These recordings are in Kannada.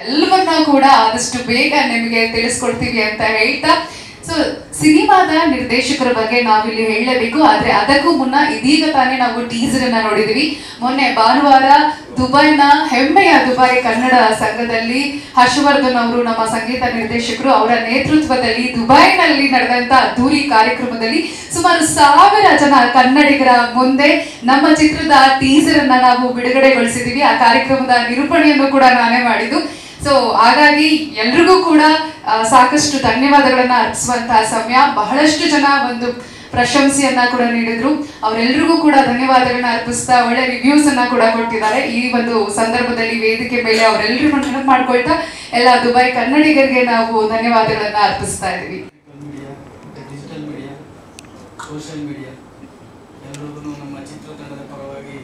ಎಲ್ಲವನ್ನ ಕೂಡ ಆದಷ್ಟು ಬೇಗ ನಿಮಗೆ ತಿಳಿಸ್ಕೊಡ್ತೀವಿ ಅಂತ ಹೇಳ್ತಾ, ಸೊ ಸಿನಿಮಾದ ನಿರ್ದೇಶಕರ ಬಗ್ಗೆ ನಾವಿಲ್ಲಿ ಹೇಳಲೇಬೇಕು. ಆದ್ರೆ ಅದಕ್ಕೂ ಮುನ್ನ ಇದೀಗ ತಾನೇ ನಾವು ಟೀಸರ್ ಅನ್ನ ನೋಡಿದ್ವಿ. ಮೊನ್ನೆ ಭಾನುವಾರ ದುಬೈನ ಹೆಮ್ಮೆಯ ದುಬೈ ಕನ್ನಡ ಸಂಘದಲ್ಲಿ ಹರ್ಷವರ್ಧನ್ ಅವರು, ನಮ್ಮ ಸಂಗೀತ ನಿರ್ದೇಶಕರು, ಅವರ ನೇತೃತ್ವದಲ್ಲಿ ದುಬೈನಲ್ಲಿ ನಡೆದಂತ ಅದ್ದೂರಿ ಕಾರ್ಯಕ್ರಮದಲ್ಲಿ ಸುಮಾರು 1000 ಜನ ಕನ್ನಡಿಗರ ಮುಂದೆ ನಮ್ಮ ಚಿತ್ರದ ಟೀಸರ್ ಅನ್ನ ನಾವು ಬಿಡುಗಡೆಗೊಳಿಸಿದೀವಿ. ಆ ಕಾರ್ಯಕ್ರಮದ ನಿರೂಪಣೆಯನ್ನು ಕೂಡ ನಾನೇ ಮಾಡಿದ್ದು. ಸೊ ಹಾಗಾಗಿ ಎಲ್ರಿಗೂ ಕೂಡ ಸಾಕಷ್ಟು ಧನ್ಯವಾದಗಳನ್ನ ಅರ್ಪಿಸುವಂತಹ ಸಮಯ. ಬಹಳಷ್ಟು ಜನ ಒಂದು ಪ್ರಶಂಸೆಯನ್ನ ಕೂಡ ನೀಡಿದ್ರು. ಅವರೆಲ್ಲರಿಗೂ ಕೂಡ ಧನ್ಯವಾದಗಳನ್ನ ಅರ್ಪಿಸ್ತಾ ಒಳ್ಳೆ ರಿವ್ಯೂಸ್ ಅನ್ನ ಕೂಡ ಕೊಟ್ಟಿದ್ದಾರೆ. ಈ ಒಂದು ಸಂದರ್ಭದಲ್ಲಿ ವೇದಿಕೆ ಮೇಲೆ ಅವರೆಲ್ಲರಿಗೂ ನೆನಪು ಮಾಡ್ಕೊಳ್ತಾ ಎಲ್ಲ ದುಬೈ ಕನ್ನಡಿಗರಿಗೆ ನಾವು ಧನ್ಯವಾದಗಳನ್ನ ಅರ್ಪಿಸ್ತಾ ಇದೀವಿ. ಡಿಜಿಟಲ್ ಮೀಡಿಯಾ, ಸೋಷಿಯಲ್ ಮೀಡಿಯಾ ಎಲ್ಲರಿಗೂ ನಮ್ಮ ಚಿತ್ರತಂಡದ ಪರವಾಗಿ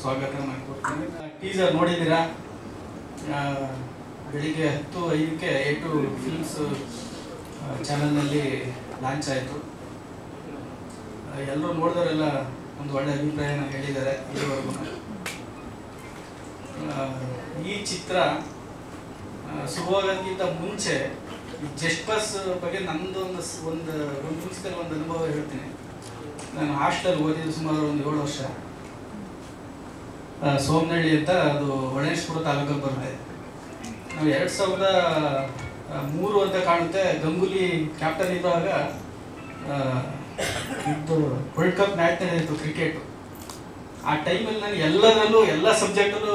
ಸ್ವಾಗತ ಮಾಡ್ಕೊಡ್ತೀನಿ. ಟೀಸರ್ ನೋಡಿದ್ದೀರಾ? ಬೆಳಿಗ್ಗೆ 10:05ಕ್ಕೆ A2 ಫಿಲ್ಮ್ಸ್ ಚಾನಲ್ನಲ್ಲಿ ಲಾಂಚ್ ಆಯಿತು. ಎಲ್ಲರೂ ನೋಡಿದವರೆಲ್ಲ ಒಂದು ಒಳ್ಳೆ ಅಭಿಪ್ರಾಯನ ಹೇಳಿದ್ದಾರೆ ಇದುವರೆಗೂ. ಈ ಚಿತ್ರ ಶುರುವಾಗೋದಕ್ಕಿಂತ ಮುಂಚೆ ಜಸ್ಟ್ ಪಾಸ್ ಬಗ್ಗೆ ನನ್ನದು ಒಂದು ನಿಮಿಷದಲ್ಲಿ ಒಂದು ಅನುಭವ ಹೇಳ್ತೀನಿ. ನಾನು ಹಾಸ್ಟೆಲ್ ಓದಿದ್ದು ಸುಮಾರು ಒಂದು 7 ವರ್ಷ. ಸೋಮನಹಳ್ಳಿ ಅಂತ, ಅದು ಹೊಳೇಶ್ವರ ತಾಲೂಕಲ್ಲಿ ಬರುತ್ತೆ. ನಾವು 2003 ಅಂತ ಕಾಣುತ್ತೆ, ಗಂಗೂಲಿ ಕ್ಯಾಪ್ಟನ್ ಇದ್ದಾಗ ಇದು ವರ್ಲ್ಡ್ ಕಪ್ ಮ್ಯಾಚ್ ನಡೆದಿತ್ತು ಕ್ರಿಕೆಟ್. ಆ ಟೈಮಲ್ಲಿ ನಾನು ಎಲ್ಲದರಲ್ಲೂ ಎಲ್ಲ ಸಬ್ಜೆಕ್ಟಲ್ಲೂ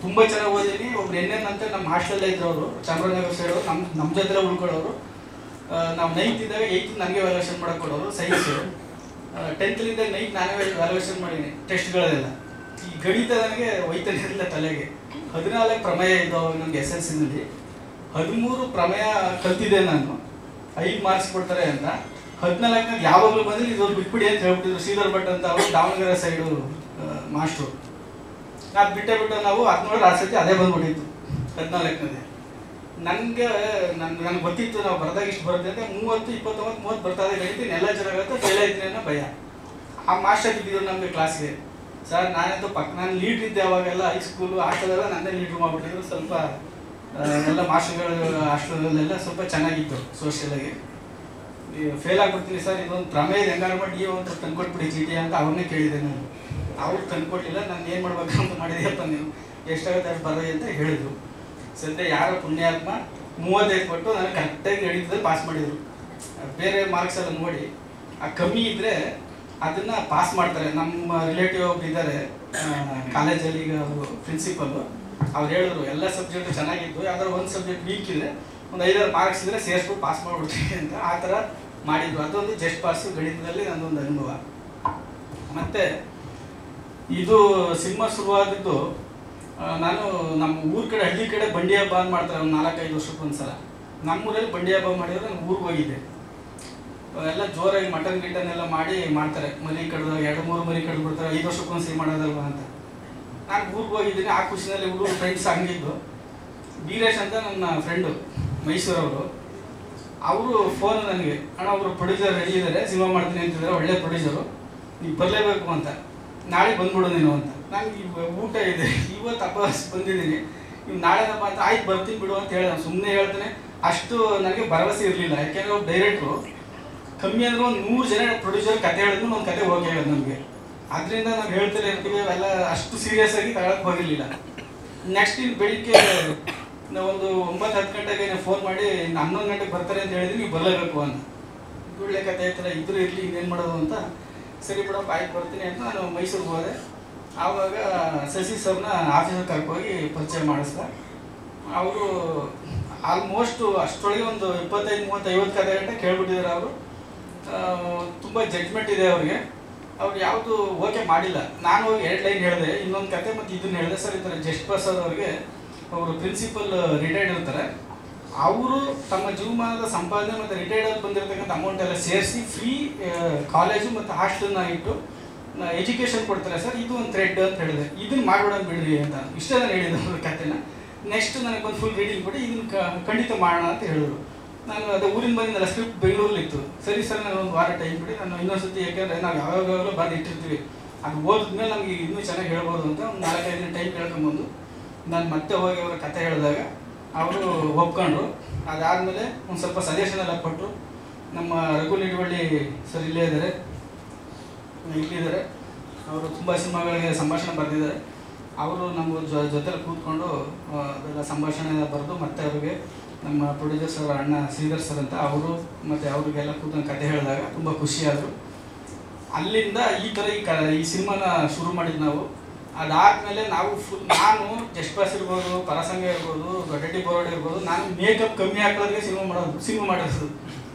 ತುಂಬ ಚೆನ್ನಾಗಿ ಓದಿದ್ದೀನಿ. ಒಬ್ರು ಅಂತ ನಮ್ಮ ಹಾಸ್ಟೆಲ್ಲೇ ಇದ್ರು, ಅವರು ಚಾಮರಾಜನಗರ ಸೈಡವರು, ನಮ್ಮ ಜೊತೆ ಉಳ್ಕೊಳ್ಳೋರು. ನಾವು 9th ಇದ್ದಾಗ 8th ನನಗೆ ವ್ಯಾಲ್ಯೂಯೇಷನ್ ಮಾಡಕ್ಕೆ ಕೊಡೋರು ಸೈನ್ಸು. 10th 9th ನಾನೇ ವ್ಯಾಲ್ಯೂಯೇಷನ್ ಮಾಡೀನಿ ಟೆಸ್ಟ್ಗಳದೆಲ್ಲ. ಈ ಗಣಿತ ನನಗೆ ಒಯ್ತಾನೆ ಇರಲಿಲ್ಲ ತಲೆಗೆ. 14 ಪ್ರಮೇಯ ಇದ್ದಾವೆ ನನಗೆ SSLCನಲ್ಲಿ. 13 ಪ್ರಮೇಯ ಕಲ್ತಿದ್ದೆ ನಾನು. 5 ಮಾರ್ಕ್ಸ್ ಕೊಡ್ತಾರೆ ಅಂತ. 14ನೇ ಯಾವಾಗಲೂ ಬಂದರೆ ಇದು ಬಿಟ್ಬಿಡಿ ಅಂತ ಹೇಳ್ಬಿಟ್ಟಿದ್ರು ಶ್ರೀಧರ್ ಭಟ್ ಅಂತ, ಅವರು ದಾವಣಗೆರೆ ಸೈಡು ಮಾಸ್ಟ್ರು. ಅದು ಬಿಟ್ಟು ನಾವು 16 ಆ ಸತಿ ಅದೇ ಬಂದ್ಬಿಟ್ಟಿತ್ತು 14ನೇ. ನನಗೆ ಗೊತ್ತಿತ್ತು ನಾವು ಬರ್ದಾಗ ಇಷ್ಟು ಬರುತ್ತೆ ಅಂತ. 30, 29, 30 ಬರ್ತಾ ಇದೆ ಗಣಿತೀನಿ, ಎಲ್ಲ ಚೆನ್ನಾಗುತ್ತೆ, ಫೇಲ್ ಆಯ್ತೀನಿ ಅನ್ನೋ ಭಯ. ಆ ಮಾಸ್ಟರ್ ಇದ್ದಿದ್ರು ನಮಗೆ ಕ್ಲಾಸ್ಗೆ. ಸರ್ ನಾನಂತೂ ನಾನು ಲೀಡ್ರ್ ಇದ್ದೆ ಅವಾಗೆಲ್ಲ, ಹೈಸ್ಕೂಲು ಹಾಸ್ಟೆಲೆಲ್ಲ ನನ್ನೇ ಲೀಡ್ರ್ ಮಾಡಿಬಿಟ್ಟಿದ್ರು. ಸ್ವಲ್ಪ ಎಲ್ಲ ಮಾಸ್ಟರ್ಗಳು ಹಾಸ್ಟೆಲಲ್ಲೆಲ್ಲ ಸ್ವಲ್ಪ ಚೆನ್ನಾಗಿತ್ತು ಸೋಷಿಯಲಾಗಿ. ಫೇಲ್ ಆಗಿಬಿಡ್ತೀನಿ ಸರ್, ಇದೊಂದು ಪ್ರಮೇಯ ಹೆಂಗಾರು ಮಾಡಿ ಒಂದು ತಂದ್ಕೊಟ್ಬಿಡಿ ಚೀಟಿ ಅಂತ ಅವ್ರನ್ನೇ ಕೇಳಿದೆ ನಾನು. ಅವ್ರು ತಂದ್ಕೊಟ್ಟಿಲ್ಲ. ನಾನು ಏನು ಮಾಡ್ಬೇಕು ಅಂತ ಮಾಡಿದೆಯಪ್ಪ, ನೀವು ಎಷ್ಟಾಗುತ್ತೆ ಅಷ್ಟು ಬರೋದು ಅಂತ ಹೇಳಿದ್ರು. ಸದ್ಯ ಯಾರೋ ಪುಣ್ಯಾತ್ಮ 35 ಕೊಟ್ಟು ನನಗೆ ಕರೆಕ್ಟಾಗಿ ಗಣಿತದಲ್ಲಿ ಪಾಸ್ ಮಾಡಿದರು. ಬೇರೆ ಮಾರ್ಕ್ಸ್ ಎಲ್ಲ ನೋಡಿ ಆ ಕಮ್ಮಿ ಇದ್ದರೆ ಅದನ್ನು ಪಾಸ್ ಮಾಡ್ತಾರೆ. ನಮ್ಮ ರಿಲೇಟಿವ್ ಒಬ್ರು ಇದ್ದಾರೆ ಕಾಲೇಜಲ್ಲಿ, ಈಗ ಅವರು ಪ್ರಿನ್ಸಿಪಲ್ಲು. ಅವ್ರು ಹೇಳಿದ್ರು ಎಲ್ಲ ಸಬ್ಜೆಕ್ಟು ಚೆನ್ನಾಗಿದ್ದು, ಯಾವ್ದಾದ್ರು ಒಂದು ಸಬ್ಜೆಕ್ಟ್ ವೀಕ್ ಇದ್ದರೆ ಒಂದು 5-6 ಮಾರ್ಕ್ಸ್ ಇದ್ದರೆ ಸೇರಿಸ್ಬಿಟ್ಟು ಪಾಸ್ ಮಾಡಿಬಿಡ್ತೀವಿ ಅಂತ ಆ ಥರ ಮಾಡಿದ್ರು. ಅದೊಂದು ಜಸ್ಟ್ ಪಾಸು ಗಣಿತದಲ್ಲಿ ನನ್ನೊಂದು ಅನುಭವ. ಮತ್ತು ಇದು ಸಿನಿಮಾ ಶುರುವಾಗಿದ್ದು ನಾನು ನಮ್ಮ ಊರ ಕಡೆ, ಹಳ್ಳಿ ಕಡೆ ಬಂಡಿ ಹಬ್ಬ ಅಂತ ಮಾಡ್ತಾರೆ ಒಂದು 4-5 ವರ್ಷಕ್ಕೊಂದ್ಸಲ. ನಮ್ಮೂರಲ್ಲಿ ಬಂಡಿ ಹಬ್ಬ ಮಾಡಿದ್ರೆ ನಾನು ಊರಿಗೆ ಹೋಗಿದ್ದೆ. ಎಲ್ಲ ಜೋರಾಗಿ ಮಟನ್ ಗಿಟನ್ ಮಾಡಿ ಮಾಡ್ತಾರೆ. ಮರಿ ಕಡ್ದು 2-3 ಮರಿ ಕಡ್ದು ಬಿಡ್ತಾರೆ, 5 ವರ್ಷಕ್ಕೊಂದ್ಸರಿ ಮಾಡೋದಲ್ವ ಅಂತ. ನಾನು ಊರಿಗೆ ಹೋಗಿದ್ದೀನಿ. ಆ ಖುಷಿನಲ್ಲಿ ಹುಡುಗರು ಫ್ರೆಂಡ್ಸ್ ಹಂಗಿದ್ದು. ಬೀರೇಶ್ ಅಂತ ನನ್ನ ಫ್ರೆಂಡು, ಮೈಸೂರವರು. ಅವರು ಫೋನ್ ನನಗೆ, ಅಣ್ಣ ಅವರು ಪ್ರೊಡ್ಯೂಸರ್ ರೆಡಿ ಇದ್ದಾರೆ, ಸಿನಿಮಾ ಮಾಡ್ತೀನಿ ಅಂತಿದ್ದಾರೆ, ಒಳ್ಳೆ ಪ್ರೊಡ್ಯೂಸರು, ನೀವು ಬರಲೇಬೇಕು ಅಂತ, ನಾಳೆ ಬಂದ್ಬಿಡು ನೀನು ಅಂತ. ನನಗೆ ಊಟ ಇದೆ, ಇವತ್ತು ಅಪಾಸ್ ಬಂದಿದ್ದೀನಿ, ನೀವು ನಾಳೆನಪ್ಪ ಅಂತ. ಆಯ್ತು ಬರ್ತೀನಿ ಬಿಡು ಅಂತ ಹೇಳಿ ನಾನು ಸುಮ್ಮನೆ ಹೇಳ್ತೇನೆ. ಅಷ್ಟು ನನಗೆ ಭರವಸೆ ಇರಲಿಲ್ಲ. ಯಾಕೆಂದರೆ ಅವ್ರು ಡೈರೆಕ್ಟ್ರು ಕಮ್ಮಿ ಅಂದರೆ ಒಂದು 100 ಜನ ಪ್ರೊಡ್ಯೂಸರ್ ಕತೆ ಹೇಳಿದ್ರು ಒಂದು ಕತೆ ಹೋಗಿ ಹೇಳೋದು ನಮಗೆ. ಅದರಿಂದ ನಾವು ಹೇಳ್ತಾರೆ ಇರ್ತೀವಿ, ಅವೆಲ್ಲ ಅಷ್ಟು ಸೀರಿಯಸ್ ಆಗಿ ತಗೊಳಕ್ಕೆ ಹೋಗಿರಲಿಲ್ಲ. ನೆಕ್ಸ್ಟ್ ಇನ್ನು ಬೆಳಿಗ್ಗೆ ಒಂದು 9-10 ಗಂಟೆಗೆ ಫೋನ್ ಮಾಡಿ 11 ಗಂಟೆಗೆ ಬರ್ತಾರೆ ಅಂತ ಹೇಳಿದ್ರೆ ನೀವು ಬರಲೇಬೇಕು ಅಂತ. ಒಳ್ಳೆ ಕತೆ ಆಯ್ತಲ್ಲ, ಇದ್ರೂ ಇರಲಿ, ಇನ್ನೇನು ಮಾಡೋದು ಅಂತ. ಸರಿ ಬಿಡಪ್ಪ ಆಯ್ತು ಬರ್ತೀನಿ ಅಂತ ನಾನು ಮೈಸೂರಿಗೆ ಹೋದೆ. ಆವಾಗ ಶಶಿ ಸರ್ನ ಆಫೀಸಲ್ಲಿ ಕರ್ಕೋಗಿ ಪರಿಚಯ ಮಾಡಿಸ್ದೆ. ಅವರು ಆಲ್ಮೋಸ್ಟ್ ಅಷ್ಟರೊಳಗೆ ಒಂದು 25-30-50 ಕತೆ ಗಂಟೆ ಕೇಳ್ಬಿಟ್ಟಿದ್ದಾರೆ. ಅವರು ತುಂಬ ಜಡ್ಜ್ಮೆಂಟ್ ಇದೆ ಅವ್ರಿಗೆ. ಅವ್ರು ಯಾವುದು ಓಕೆ ಮಾಡಿಲ್ಲ. ನಾನು 2 ಲೈನ್ ಹೇಳಿದೆ, ಇನ್ನೊಂದು ಕತೆ ಮತ್ತು ಇದನ್ನು ಹೇಳಿದೆ. ಸರ್ ಈ ಥರ ಜಸ್ಟ್ ಪ್ರಸಾದ್ ಅವ್ರಿಗೆ, ಅವರು ಪ್ರಿನ್ಸಿಪಲ್ ರಿಟೈರ್ಡ್ ಇರ್ತಾರೆ, ಅವರು ತಮ್ಮ ಜೀವಮಾನದ ಸಂಪಾದನೆ ಮತ್ತು ರಿಟೈರ್ಡಲ್ಲಿ ಬಂದಿರತಕ್ಕಂಥ ಅಮೌಂಟ್ ಎಲ್ಲ ಸೇರಿಸಿ ಫ್ರೀ ಕಾಲೇಜು ಮತ್ತು ಹಾಸ್ಟೆಲ್ನ ಇಟ್ಟು ಎಜುಕೇಷನ್ ಕೊಡ್ತಾರೆ ಸರ್, ಇದು ಒಂದು ಥ್ರೆಡ್ ಅಂತ ಹೇಳಿದೆ. ಇದನ್ನು ಮಾಡ್ಬಿಡೋದು ಬಿಡ್ರಿ ಅಂತ ಇಷ್ಟೇ ನಾನು ಹೇಳಿದೆ ಅವ್ರ ಕತೆನ. ನೆಕ್ಸ್ಟ್ ನನಗೆ ಬಂದು ಫುಲ್ ರೀಡಿಂಗ್ ಕೊಟ್ಟು ಇದನ್ನು ಖಂಡಿತ ಮಾಡೋಣ ಅಂತ ಹೇಳಿದ್ರು. ನಾನು ಅದೇ ಊರಿಂದ ಬಂದಿದ್ದಲ್ಲ, ಸ್ಕ್ರಿಪ್ಟ್ ಬೆಂಗಳೂರಲ್ಲಿತ್ತು. ಸರಿ ಸರ್ ನಾನು ಒಂದು ವಾರ ಟೈಮ್ ಬಿಡಿ, ನಾನು ಇನ್ನೊಂದ್ಸತಿ, ಯಾಕೆಂದರೆ ನಾವು ಯಾವಾಗಲೂ ಬಂದು ಇಟ್ಟಿರ್ತೀವಿ, ಅದು ಓದಿದ್ಮೇಲೆ ನಮಗೆ ಇನ್ನೂ ಚೆನ್ನಾಗಿ ಹೇಳ್ಬೋದು ಅಂತ ಒಂದು 4-5 ದಿನ ಟೈಮ್ ಕೇಳ್ಕೊಂಬಂದು ನಾನು ಮತ್ತೆ ಹೋಗಿ ಅವರ ಕತೆ ಹೇಳಿದಾಗ ಅವರು ಒಪ್ಕೊಂಡ್ರು. ಅದಾದಮೇಲೆ ಒಂದು ಸ್ವಲ್ಪ ಸಜೆಷನ್ ಎಲ್ಲ ಕೊಟ್ಟರು. ನಮ್ಮ ರಘು ನಿಡುವಳ್ಳಿ ಸರ್ ಇಲ್ಲಿದ್ದಾರೆ, ಅವರು ತುಂಬ ಸಿನಿಮಾಗಳಿಗೆ ಸಂಭಾಷಣೆ ಬರೆದಿದ್ದಾರೆ. ಅವರು ನಮ್ಮ ಜೊತೆಲಿ ಕೂತ್ಕೊಂಡು ಅದೆಲ್ಲ ಸಂಭಾಷಣೆ ಬರೆದು ಮತ್ತೆ ಅವ್ರಿಗೆ ನಮ್ಮ ಪ್ರೊಡ್ಯೂಸರ್ ಸರ್ ಅಣ್ಣ ಶ್ರೀಧರ್ ಸರ್ ಅಂತ ಅವರು ಮತ್ತು ಅವ್ರಿಗೆಲ್ಲ ಕೂತ್ಕೊಂಡು ಕತೆ ಹೇಳಿದಾಗ ತುಂಬ ಖುಷಿಯಾದರು. ಅಲ್ಲಿಂದ ಈ ಥರ ಈ ಸಿನಿಮಾನ ಶುರು ಮಾಡಿದ್ದು ನಾವು. ಅದಾದಮೇಲೆ ನಾನು ಜಸ್ಟ್ ಪಾಸ್ ಇರ್ಬೋದು, ಪರಸಂಗ ಇರ್ಬೋದು, ದೊಡ್ಡಟಿ ಬೋರ್ಡ್ ಇರ್ಬೋದು, ನಾನು ಮೇಕಪ್ ಕಮ್ಮಿ ಹಾಕೋದ್ರಿಗೆ ಸಿನಿಮಾ ಮಾಡೋದು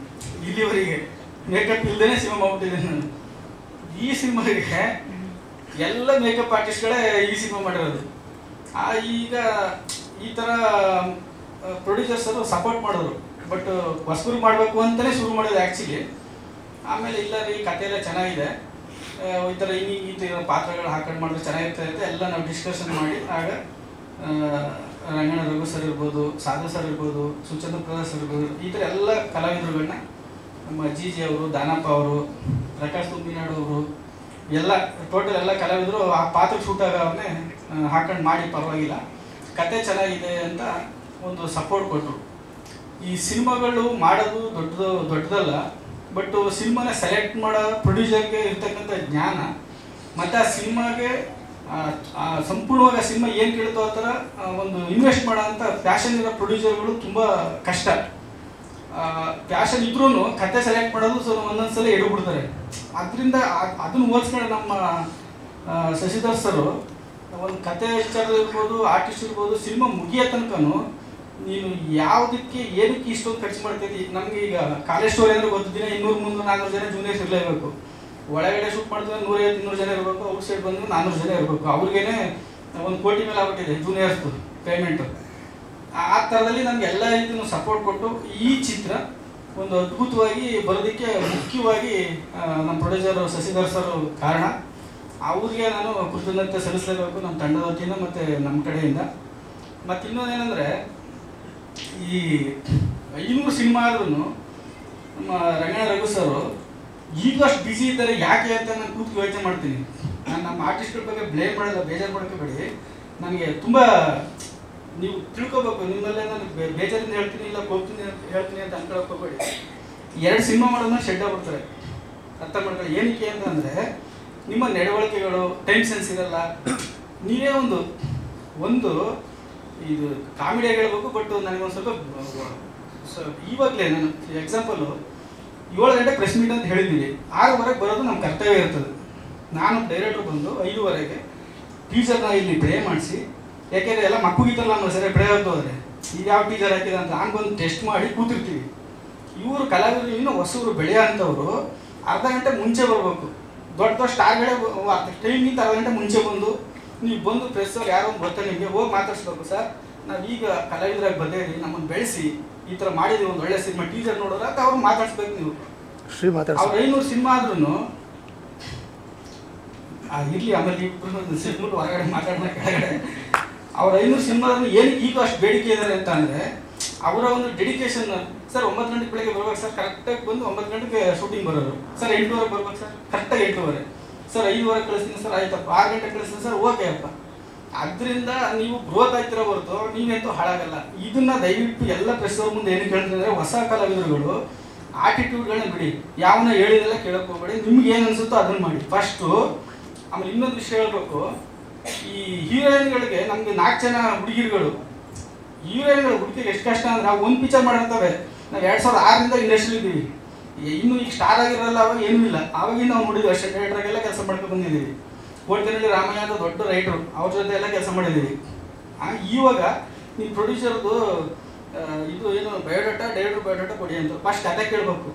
ಇಲ್ಲಿವರೆಗೆ ಮೇಕಪ್ ಇಲ್ಲದೇ ಸಿನಿಮಾ ಮಾಡ್ಬಿಟ್ಟಿದ್ದೀನಿ ನಾನು. ಈ ಸಿನಿಮಾಗೆ ಎಲ್ಲ ಮೇಕಪ್ ಆರ್ಟಿಸ್ಟ್ಗಳೇ ಈ ಸಿನಿಮಾ ಮಾಡಿರೋದು. ಈಗ ಈ ಥರ ಪ್ರೊಡ್ಯೂಸರ್ಸರು ಸಪೋರ್ಟ್ ಮಾಡೋರು, ಬಟ್ ಹೊಸಬ್ರಿಗೆ ಮಾಡಬೇಕು ಅಂತಲೇ ಶುರು ಮಾಡೋದು ಆ್ಯಕ್ಚುಲಿ. ಆಮೇಲೆ ಇಲ್ಲ ರೀ ಕತೆ ಎಲ್ಲ ಚೆನ್ನಾಗಿದೆ, ಈ ಥರ ಈ ಥರ ಪಾತ್ರಗಳು ಹಾಕೊಂಡು ಮಾಡಿದ್ರೆ ಚೆನ್ನಾಗಿರ್ತದೆ ಅಂತ ಎಲ್ಲ ನಾವು ಡಿಸ್ಕಷನ್ ಮಾಡಿ ಆಗ ರಂಗಣ್ಣ ರಘು ಸರ್ ಇರ್ಬೋದು, ಸಾಧು ಸರ್ ಇರ್ಬೋದು, ಸುಚಂದ್ರ ಪ್ರಸಾದ್ ಸರ್ ಇರ್ಬೋದು, ಈ ಥರ ಎಲ್ಲ ಕಲಾವಿದರುಗಳನ್ನ ನಮ್ಮ ಜಿ ಅವರು, ದಾನಪ್ಪ ಅವರು, ಪ್ರಕಾಶ್ ತುಂಬಿನಾಡು ಅವರು ಎಲ್ಲ ಟೋಟಲ್ ಎಲ್ಲ ಕಲಾವಿದರು ಆ ಪಾತ್ರ ಶೂಟ್ ಆಗೋವನ್ನೇ ಹಾಕೊಂಡು ಮಾಡಿ ಪರವಾಗಿಲ್ಲ, ಕತೆ ಚೆನ್ನಾಗಿದೆ ಅಂತ ಒಂದು ಸಪೋರ್ಟ್ ಕೊಟ್ಟರು. ಈ ಸಿನಿಮಾಗಳು ಮಾಡೋದು ದೊಡ್ಡದಲ್ಲ, ಬಟ್ ಸಿನಿಮಾನ ಸೆಲೆಕ್ಟ್ ಮಾಡೋ ಪ್ರೊಡ್ಯೂಸರ್ಗೆ ಇರ್ತಕ್ಕಂಥ ಜ್ಞಾನ ಮತ್ತು ಆ ಸಿನಿಮಾಗೆ ಸಂಪೂರ್ಣವಾಗಿ ಆ ಸಿನಿಮಾ ಏನು ಕೇಳ್ತೋ ಆ ಥರ ಒಂದು ಇನ್ವೆಸ್ಟ್ ಮಾಡೋ ಅಂಥ ಪ್ಯಾಷನ್ ಇರೋ ಪ್ರೊಡ್ಯೂಸರ್ಗಳು ತುಂಬ ಕಷ್ಟ. ಪ್ಯಾಷನ್ ಇದ್ರೂ ಕತೆ ಸೆಲೆಕ್ಟ್ ಮಾಡೋದು ಒಂದೊಂದ್ಸಲ ಎಡ್ಬಿಡ್ತಾರೆ. ಅದರಿಂದ ಅದನ್ನು ಹೋಲಿಸ್ಕೊಂಡು ನಮ್ಮ ಶಶಿಧರ್ ಸರು ಒಂದು ಕತೆ ವಿಚಾರ ಇರ್ಬೋದು, ಆರ್ಟಿಸ್ಟ್ ಇರ್ಬೋದು, ಸಿನಿಮಾ ಮುಗಿಯೋ ತನಕನೂ ನೀನು ಯಾವುದಕ್ಕೆ ಏನಕ್ಕೆ ಇಷ್ಟೊಂದು ಖರ್ಚು ಮಾಡ್ತಿದ್ದಿ. ನಮಗೆ ಈಗ ಕಾಲೇಜ್ ಸ್ಟೋರಿ ಅಂದರೆ ಗೊತ್ತಿದ್ದೀನ 200, 300, 400 ಜನ ಜೂನಿಯರ್ಸ್ ಇರಲೇಬೇಕು. ಒಳಗಡೆ ಶೂಟ್ ಮಾಡಿದ್ರೆ 150-200 ಜನ ಇರಬೇಕು, ಔಟ್ ಸೈಡ್ ಬಂದರೆ 400 ಜನ ಇರಬೇಕು. ಅವ್ರಿಗೇನೆ 1 ಕೋಟಿ ಮೇಲೆ ಆಗ್ಬಿಟ್ಟಿದೆ ಜೂನಿಯರ್ಸ್ದು ಪೇಮೆಂಟು. ಆ ಥರದಲ್ಲಿ ನಮ್ಗೆ ಎಲ್ಲ ರೀತಿಯೂ ಸಪೋರ್ಟ್ ಕೊಟ್ಟು ಈ ಚಿತ್ರ ಒಂದು ಅದ್ಭುತವಾಗಿ ಬರೋದಕ್ಕೆ ಮುಖ್ಯವಾಗಿ ನಮ್ಮ ಪ್ರೊಡ್ಯೂಸರ್ ಶಶಿಧರ್ ಸರ್ ಕಾರಣ. ಅವ್ರಿಗೆ ನಾನು ಕೃತಜ್ಞತೆ ಸಲ್ಲಿಸಲೇಬೇಕು ನಮ್ಮ ತಂಡದ ವತಿಯಿಂದ ಮತ್ತು ನಮ್ಮ ಕಡೆಯಿಂದ. ಮತ್ತು ಇನ್ನೊಂದೇನೆಂದರೆ ಈ 500 ಸಿನಿಮಾ ಆದ್ರೂ ನಮ್ಮ ರಂಗಣ್ಣ ರಘು ಸರು ಈಗಲೂ ಅಷ್ಟು ಬ್ಯುಸಿ ಇದ್ದಾರೆ. ಯಾಕೆ ಅಂತ ನಾನು ಕೂತು ಯೋಚನೆ ಮಾಡ್ತೀನಿ. ನಾನು ನಮ್ಮ ಆರ್ಟಿಸ್ಟ್ಗಳ ಬಗ್ಗೆ ಬ್ಲೇಮ್ ಮಾಡಲ್ಲ, ಬೇಜಾರು ಮಾಡ್ಕೋಬೇಡಿ. ನನಗೆ ತುಂಬ ನೀವು ತಿಳ್ಕೊಬೇಕು. ನಿಮ್ಮಲ್ಲೇ ನಾನು ಬೇಜಾರಿಂದ ಹೇಳ್ತೀನಿ, ಇಲ್ಲ ಹೇಳ್ತೀನಿ ಅಂತ ಅನ್ಕೊಳ್ಕೋಬೇಡಿ. 2 ಸಿನಿಮಾ ಮಾಡೋದನ್ನ ಶೆಡ್ ಆಗ್ಬಿಡ್ತಾರೆ. ಅರ್ಥ ಮಾಡ್ಕೊಳ್ಳಿ. ಏನಕ್ಕೆ ಅಂತಂದರೆ ನಿಮ್ಮ ನಡವಳಿಕೆಗಳು ಟೈಮ್ ಸೆನ್ಸ್ ಇರಲ್ಲ. ನೀವೇ ಒಂದು ಇದು ಕಾಮಿಡಿಯಾಗಿ ಹೇಳ್ಬೇಕು, ಬಟ್ ನನಗೊಂದು ಸ್ವಲ್ಪ ಇವಾಗಲೇ ನಾನು ಎಕ್ಸಾಂಪಲು 7 ಗಂಟೆ ಪ್ರೆಸ್ ಮೀಟ್ ಅಂತ ಹೇಳಿದ್ದೀವಿ, 6:00 ಬರೋದು ನಮ್ಮ ಕರ್ತವ್ಯ ಇರ್ತದೆ. ನಾನು ಡೈರೆಕ್ಟ್ರು ಬಂದು 5:00 ಟೀಚರ್ನ ಇಲ್ಲಿ ಪ್ಲೇ ಮಾಡಿಸಿ, ಯಾಕೆಂದರೆ ಎಲ್ಲ ಮಕ್ಕಳಿಗೆಲ್ಲ ನಮ್ಮ ಸರಿ ಪ್ಲೇ ಹೋದ್ರೆ ಇದು ಯಾವ ಟೀಚರ್ ಹಾಕಿದೆ ಅಂತ ನಾನು ಬಂದು ಟೆಸ್ಟ್ ಮಾಡಿ ಕೂತಿರ್ತೀವಿ. ಇವರು ಕಲಾವಿದರು ಇನ್ನೂ ಹೊಸವರು ಬೆಳೆಯೋ ಅಂಥವ್ರು ಅರ್ಧ ಗಂಟೆ ಮುಂಚೆ ಬರಬೇಕು. ದೊಡ್ಡ ಸ್ಟಾರ್ಗಳೇ ಟೈಮಿಂದ ಅರ್ಧ ಗಂಟೆ ಮುಂಚೆ ಬಂದು ನೀವು ಬಂದು ಪ್ರೆಸ್ಸವ್ರು ಯಾರೋ ಒಂದು ಬರ್ತಾರೆ, ನಿಮಗೆ ಹೋಗಿ ಮಾತಾಡಿಸ್ಬೇಕು. ಸರ್ ನಾವೀಗ ಕಲಾವಿದರಾಗಿ ಬಂದೇವಿ, ನಮ್ಮನ್ನು ಬೆಳೆಸಿ ಈ ಥರ ಮಾಡಿದ್ದೀವಿ, ಒಂದು ಒಳ್ಳೆ ಸಿನಿಮಾ ಟೀಚರ್ ನೋಡೋರು ಅಂತ ಅವ್ರು ಮಾತಾಡಿಸ್ಬೇಕು. ನೀವು ಅವ್ರು 500 ಸಿನಿಮಾ ಆದ್ರೂ ಇರಲಿ, ಆಮೇಲೆ ಇಬ್ಬರು ಸಿಗ್ಬಿಟ್ಟು ಹೊರಗಡೆ ಮಾತಾಡೋಣ ಕೆಳಗಡೆ. ಅವ್ರು 500 ಸಿನಿಮಾದ್ರೂ ಏನಕ್ಕೆ ಈಗ ಅಷ್ಟು ಬೇಡಿಕೆ ಇದ್ದಾರೆ ಅಂತ ಅಂದರೆ ಅವರ ಒಂದು ಡೆಡಿಕೇಶನ್. ಸರ್ 9 ಗಂಟೆಗೆ ಬೆಳಗ್ಗೆ ಬರ್ಬೇಕು ಸರ್, ಕರೆಕ್ಟಾಗಿ ಬಂದು 9 ಗಂಟೆಗೆ ಶೂಟಿಂಗ್ ಬರೋರು. ಸರ್ 8:00 ಬರ್ಬೇಕು ಸರ್, ಕರೆಕ್ಟಾಗಿ 8:00. ಸರ್ 5:00 ಕಳಿಸ್ತೀನಿ ಸರ್, ಆಯ್ತಪ್ಪ 6 ಗಂಟೆಗೆ ಕಳಿಸ್ತೀನಿ ಸರ್, ಓಕೆ ಅಪ್ಪ. ಅದರಿಂದ ನೀವು ಗ್ರೋತ್ ಆಗ್ತಿರೋ ಹೊರತು ನೀವೆಂತೂ ಹಾಳಾಗಲ್ಲ. ಇದನ್ನ ದಯವಿಟ್ಟು ಎಲ್ಲ ಪ್ರೆಸ್ ಅವ್ರ ಮುಂದೆ ಏನಕ್ಕೆ ಹೇಳ್ತಿದ್ರೆ, ಹೊಸ ಕಲಾವಿದರುಗಳು ಆಟಿಟ್ಯೂಡ್ಗಳನ್ನ ಬಿಡಿ, ಯಾವನ್ನ ಹೇಳಿದೆಲ್ಲ ಕೇಳಕ್ಕೆ ಹೋಗ್ಬೇಡಿ. ನಿಮ್ಗೆ ಏನು ಅನ್ಸುತ್ತೋ ಅದನ್ನು ಮಾಡಿ ಫಸ್ಟು. ಆಮೇಲೆ ಇನ್ನೊಂದು ವಿಷಯ ಹೇಳ್ಬೇಕು, ಈ ಹೀರೋಯಿನ್ಗಳಿಗೆ ನಮಗೆ 4 ಜನ ಹುಡುಗಿರುಗಳು, ಹೀರೋಯಿನ್ಗಳು ಹುಡುಗಿಗೆ ಎಷ್ಟು ಕಷ್ಟ ಅಂದ್ರೆ ನಾವು ಒಂದು ಪಿಕ್ಚರ್ ಮಾಡಿರ್ತವೆ. ನಾವು 2006ರಿಂದ ಇಂಡಸ್ಟ್ರಿ ಇದ್ದೀವಿ. ಇನ್ನೂ ಈಗ ಸ್ಟಾರ್ ಆಗಿರಲ್ಲ, ಅವಾಗ ಏನೂ ಇಲ್ಲ. ಆವಾಗಿಂದ ನಾವು ನೋಡಿದ್ವಿ ಅಷ್ಟೇ. ಡೈರೆಕ್ಟ್ರಾಗೆಲ್ಲ ಕೆಲಸ ಮಾಡ್ಕೊಂಡು ಬಂದಿದ್ದೀವಿ. ಕೋಟೆನಹಳ್ಳಿ ರಾಮಯ್ಯ ಅಂತ ದೊಡ್ಡ ರೈಟ್ರು, ಅವ್ರ ಜೊತೆ ಎಲ್ಲ ಕೆಲಸ ಮಾಡಿದ್ದೀವಿ. ಇವಾಗ ನೀವು ಪ್ರೊಡ್ಯೂಸರ್ದು ಇದು ಏನು ಬಯೋಡಾಟಾ, ಡೈರೆಕ್ಟ್ರ್ ಬಯೋಡಾಟಾ ಕೊಡಿ ಅಂತ ಫಸ್ಟ್ ಕತೆ ಕೇಳಬೇಕು.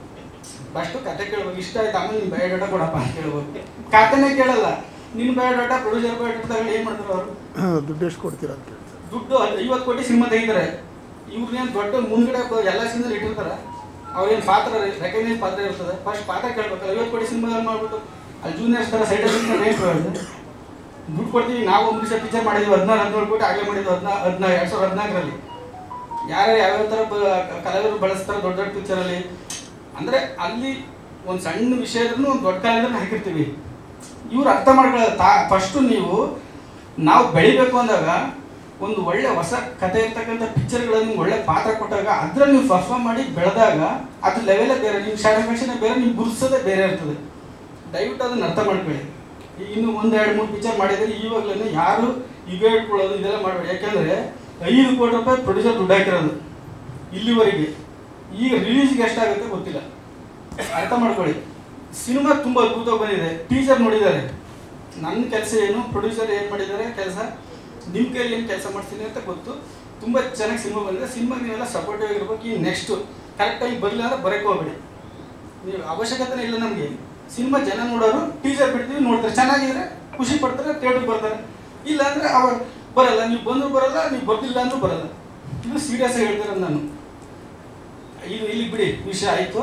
ಕತೆ ಕೇಳ್ಬೇಕು, ಇಷ್ಟ ಆಯ್ತು, ಆಮೇಲೆ ನೀನು ಬಯೋಡಾಟಾ ಕೊಡಪ್ಪ ಅಂತ ಕೇಳ್ಬೇಕು. ಕತೆನೇ ಕೇಳಲ್ಲ. ನಿನ್ನ ಬಯೋಡಾಟಾ, ಪ್ರೊಡ್ಯೂಸರ್ ಬಯೋಡಾಟಾ ತಗೊಂಡು ಏನು ಮಾಡ್ತಾರೆ ಅವರು? ದುಡ್ಡು ಎಷ್ಟು ಕೊಡ್ತೀರ ಅಂತ. ದುಡ್ಡು 50 ಕೋಟಿ ಸಿನಿಮಾ ತೆಗಿತಾರೆ. ಇವ್ರನ್ನೇನು ದೊಡ್ಡ ಮುಂದ್ಗಡೆ ಎಲ್ಲ ಸಿನಿಮಾ ಇಟ್ಟಿರ್ತಾರೆ. ಅವ್ರೇನು ಪಾತ್ರ ರೆಕಗ್ನೈಸ್ ಪಾತ್ರ ಇರ್ತದೆ. ಫಸ್ಟ್ ಪಾತ್ರ ಕೇಳ್ಬೇಕಲ್ಲ. 50 ಕೋಟಿ ಸಿನಿಮಾದಲ್ಲಿ ಮಾಡ್ಬಿಟ್ಟು ಅಲ್ಲಿ ಜೂನಿಯರ್ಸ್ ಥರ ಸೈಡಲ್ಲಿ ರೇಟ್ ದುಡ್ಡು ಕೊಡ್ತೀವಿ. ನಾವು ಒಂದು ದಿವಸ ಪಿಕ್ಚರ್ ಮಾಡಿದ್ವಿ 16-17 ಕೋಟಿ ಆಗಲೇ ಮಾಡಿದ್ವಿ 2014ರಲ್ಲಿ. ಯಾರ್ಯಾರು ಯಾವ್ಯಾವ ಥರ ಕಲಾವಿದರು ಬಳಸ್ತಾರೆ ದೊಡ್ಡ ದೊಡ್ಡ ಪಿಕ್ಚರಲ್ಲಿ. ಅಂದರೆ ಅಲ್ಲಿ ಒಂದು ಸಣ್ಣ ವಿಷಯ ಇದ್ರೂ ಒಂದು ದೊಡ್ಡ ಕಲಾವಿದರನ್ನ ಹಾಕಿರ್ತೀವಿ. ಇವ್ರು ಅರ್ಥ ಮಾಡ್ಕೊಳ್ಳೋದು ಫಸ್ಟು ನಾವು ಬೆಳಿಬೇಕು ಅಂದಾಗ ಒಂದು ಒಳ್ಳೆ ಹೊಸ ಕಥೆ ಇರ್ತಕ್ಕಂಥ ಪಿಕ್ಚರ್ಗಳಲ್ಲಿ ನಿಮ್ಗೆ ಒಳ್ಳೆ ಪಾತ್ರ ಕೊಟ್ಟಾಗ ಅದ್ರಲ್ಲಿ ನೀವು ಪರ್ಫಾರ್ಮ್ ಮಾಡಿ ಬೆಳೆದಾಗ ಅದು ಲೆವೆಲೇ ಬೇರೆ, ನಿಮ್ಮ ಸ್ಯಾಟಿಸ್ಫ್ಯಾಕ್ಷನ್ ಬೇರೆ, ನಿಮ್ಗೆ ಗುರುಸೋದೇ ಬೇರೆ ಇರ್ತದೆ. ದಯವಿಟ್ಟು ಅದನ್ನ ಅರ್ಥ ಮಾಡ್ಕೊಳ್ಳಿ. ಇನ್ನು 1-2-3 ಪಿಕ್ಚರ್ ಮಾಡಿದರೆ ಇವಾಗಲೇ ಯಾರು ಈಗ ಇಟ್ಕೊಳ್ಳೋದು ಇದೆಲ್ಲ ಮಾಡಬೇಡಿ. ಯಾಕೆಂದರೆ 5 ಕೋಟಿ ರೂಪಾಯಿ ಪ್ರೊಡ್ಯೂಸರ್ ದುಡ್ಡು ಹಾಕಿರೋದು ಇಲ್ಲಿವರೆಗೆ. ಈಗ ರಿಲೀಸ್ಗೆ ಎಷ್ಟಾಗುತ್ತೆ ಗೊತ್ತಿಲ್ಲ, ಅರ್ಥ ಮಾಡ್ಕೊಳ್ಳಿ. ಸಿನಿಮಾ ತುಂಬ ಅದ್ಭುತವಾಗಿ ಬಂದಿದೆ. ಟೀಸರ್ ನೋಡಿದ್ದಾರೆ. ನನ್ನ ಕೆಲಸ ಏನು, ಪ್ರೊಡ್ಯೂಸರ್ ಏನು ಮಾಡಿದ್ದಾರೆ ಕೆಲಸ, ನಿಮ್ಮ ಕೈಯಲ್ಲಿ ಏನು ಕೆಲಸ ಮಾಡ್ತೀನಿ ಅಂತ ಗೊತ್ತು. ತುಂಬ ಚೆನ್ನಾಗಿ ಸಿನಿಮಾ ಬಂದಿದೆ. ಸಿನಿಮಾಗೆ ನೀವೆಲ್ಲ ಸಪೋರ್ಟಿವ್ ಆಗಿರ್ಬೇಕು. ಈ ನೆಕ್ಸ್ಟು ಕರೆಕ್ಟಾಗಿ ಬರಲಿಲ್ಲ ಅಂದರೆ ಬರೋಕ್ಕೆ ಹೋಗಬೇಡಿ. ನೀವು ಅವಶ್ಯಕತೆ ಇಲ್ಲ ನಮಗೆ. ಸಿನಿಮಾ ಜನ ನೋಡೋರು ಟೀಸರ್ ಬಿಡ್ತೀವಿ, ನೋಡ್ತಾರೆ, ಚೆನ್ನಾಗಿದ್ರೆ ಖುಷಿ ಪಡ್ತಾರೆ, ಥಿಯೇಟ್ರಿಗೆ ಬರ್ತಾರೆ. ಇಲ್ಲ ಅಂದರೆ ಅವಾಗ ಬರಲ್ಲ. ನೀವು ಬಂದರೂ ಬರಲ್ಲ, ನೀವು ಬರ್ತಿಲ್ಲ ಅಂದರೂ ಬರಲ್ಲ. ಇದು ಸೀರಿಯಸ್ ಆಗಿ ಹೇಳ್ತಿರೋದು ನಾನು. ಇದು ಇಲ್ಲಿ ಬಿಡಿ, ವಿಷಯ ಆಯಿತು.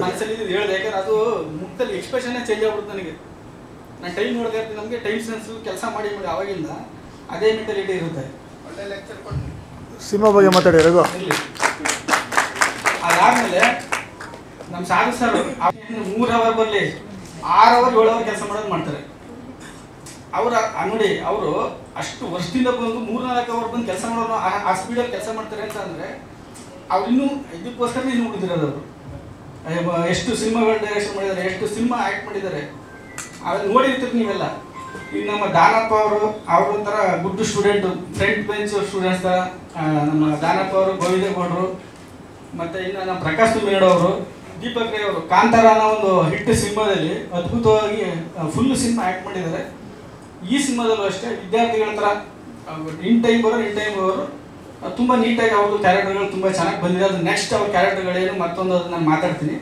ಮನಸ್ಸಲ್ಲಿ ಇದು ಹೇಳಿದೆ, ಯಾಕಂದ್ರೆ ಅದು ಮುಖದಲ್ಲಿ ಎಕ್ಸ್ಪ್ರೆಷನ್ನೇ ಚೇಂಜ್ ಆಗ್ಬಿಡುತ್ತೆ ನನಗೆ. ನಾನು ಟೈಮ್ ನೋಡ್ತಾ ಇರ್ತೀನಿ, ನಮಗೆ ಟೈಮ್ ಸೆನ್ಸು ಕೆಲಸ ಮಾಡಿ ಆವಾಗಿಂದ ಅದೇ ಮೆಂಟಾಲಿಟಿ ಇರುತ್ತೆ. ಒಳ್ಳೆ ಲೆಕ್ಚರ್ ಕೊಟ್ಟು ಸಿನಿಮಾ ಬಗ್ಗೆ ಮಾತಾಡಿ ರಘು. ಅದಾದಮೇಲೆ ನಮ್ಮ ಸಾಧು ಸರ್ 3 ಅವರ್ ಬರಲಿ 6 ಅವರ್ 7 ಅವರ್ ಕೆಲಸ ಮಾಡೋದು ಮಾಡ್ತಾರೆ. ಅವರ ನೋಡಿ, ಅವರು ಅಷ್ಟು ವರ್ಷದಿಂದ ಬಂದು 3-4 ಅವರ್ ಬಂದು ಕೆಲಸ ಮಾಡೋರು ಆ ಸ್ಪೀಡಲ್ಲಿ ಕೆಲಸ ಮಾಡ್ತಾರೆ ಅಂತ ಅಂದರೆ ಅವ್ರು ಇನ್ನೂ ಇದಕ್ಕೋಸ್ಕರ ಇನ್ನೂ ಉಳಿದಿರೋದು. ಅವರು ಎಷ್ಟು ಸಿನಿಮಾಗಳು ಡೈರೆಕ್ಷನ್ ಮಾಡಿದ್ದಾರೆ, ಎಷ್ಟು ಸಿನಿಮಾ ಆ್ಯಕ್ಟ್ ಮಾಡಿದ್ದಾರೆ, ಅವೆಲ್ಲ ನೋಡಿರ್ತೀರಿ ನೀವೆಲ್ಲ. ಈಗ ನಮ್ಮ ದಾನಪ್ಪ ಅವರು ಒಂಥರ good student, front bench students ಥರ. ನಮ್ಮ ದಾನಪ್ಪ ಅವರು, ಗೋವಿಂದೇಗೌಡರು, ಮತ್ತು ಇನ್ನು ನಮ್ಮ ಪ್ರಕಾಶ್ ತುಮ್ಮೇಡ್ ಅವರು, ದೀಪಕ್ ರೈ ಅವರು ಕಾಂತಾರ ಅನ್ನೋ ಒಂದು ಹಿಟ್ ಸಿನಿಮಾದಲ್ಲಿ ಅದ್ಭುತವಾಗಿ ಫುಲ್ ಸಿನಿಮಾ ಆ್ಯಕ್ಟ್ ಮಾಡಿದ್ದಾರೆ. ಈ ಸಿನಿಮಾದಲ್ಲೂ ಅಷ್ಟೇ ವಿದ್ಯಾರ್ಥಿಗಳ ಥರ ಇನ್ ಟೈಮ್ ಬರೋರು ತುಂಬ ನೀಟಾಗಿ ಅವ್ರದ್ದು ಕ್ಯಾರೆಕ್ಟರ್ಗಳು ತುಂಬ ಚೆನ್ನಾಗಿ ಬಂದಿದೆ. ಅದು ನೆಕ್ಸ್ಟ್ ಅವ್ರ ಕ್ಯಾರೆಕ್ಟರ್ಗಳೇನು ಮತ್ತೊಂದು ಅದು ನಾನು ಮಾತಾಡ್ತೀನಿ.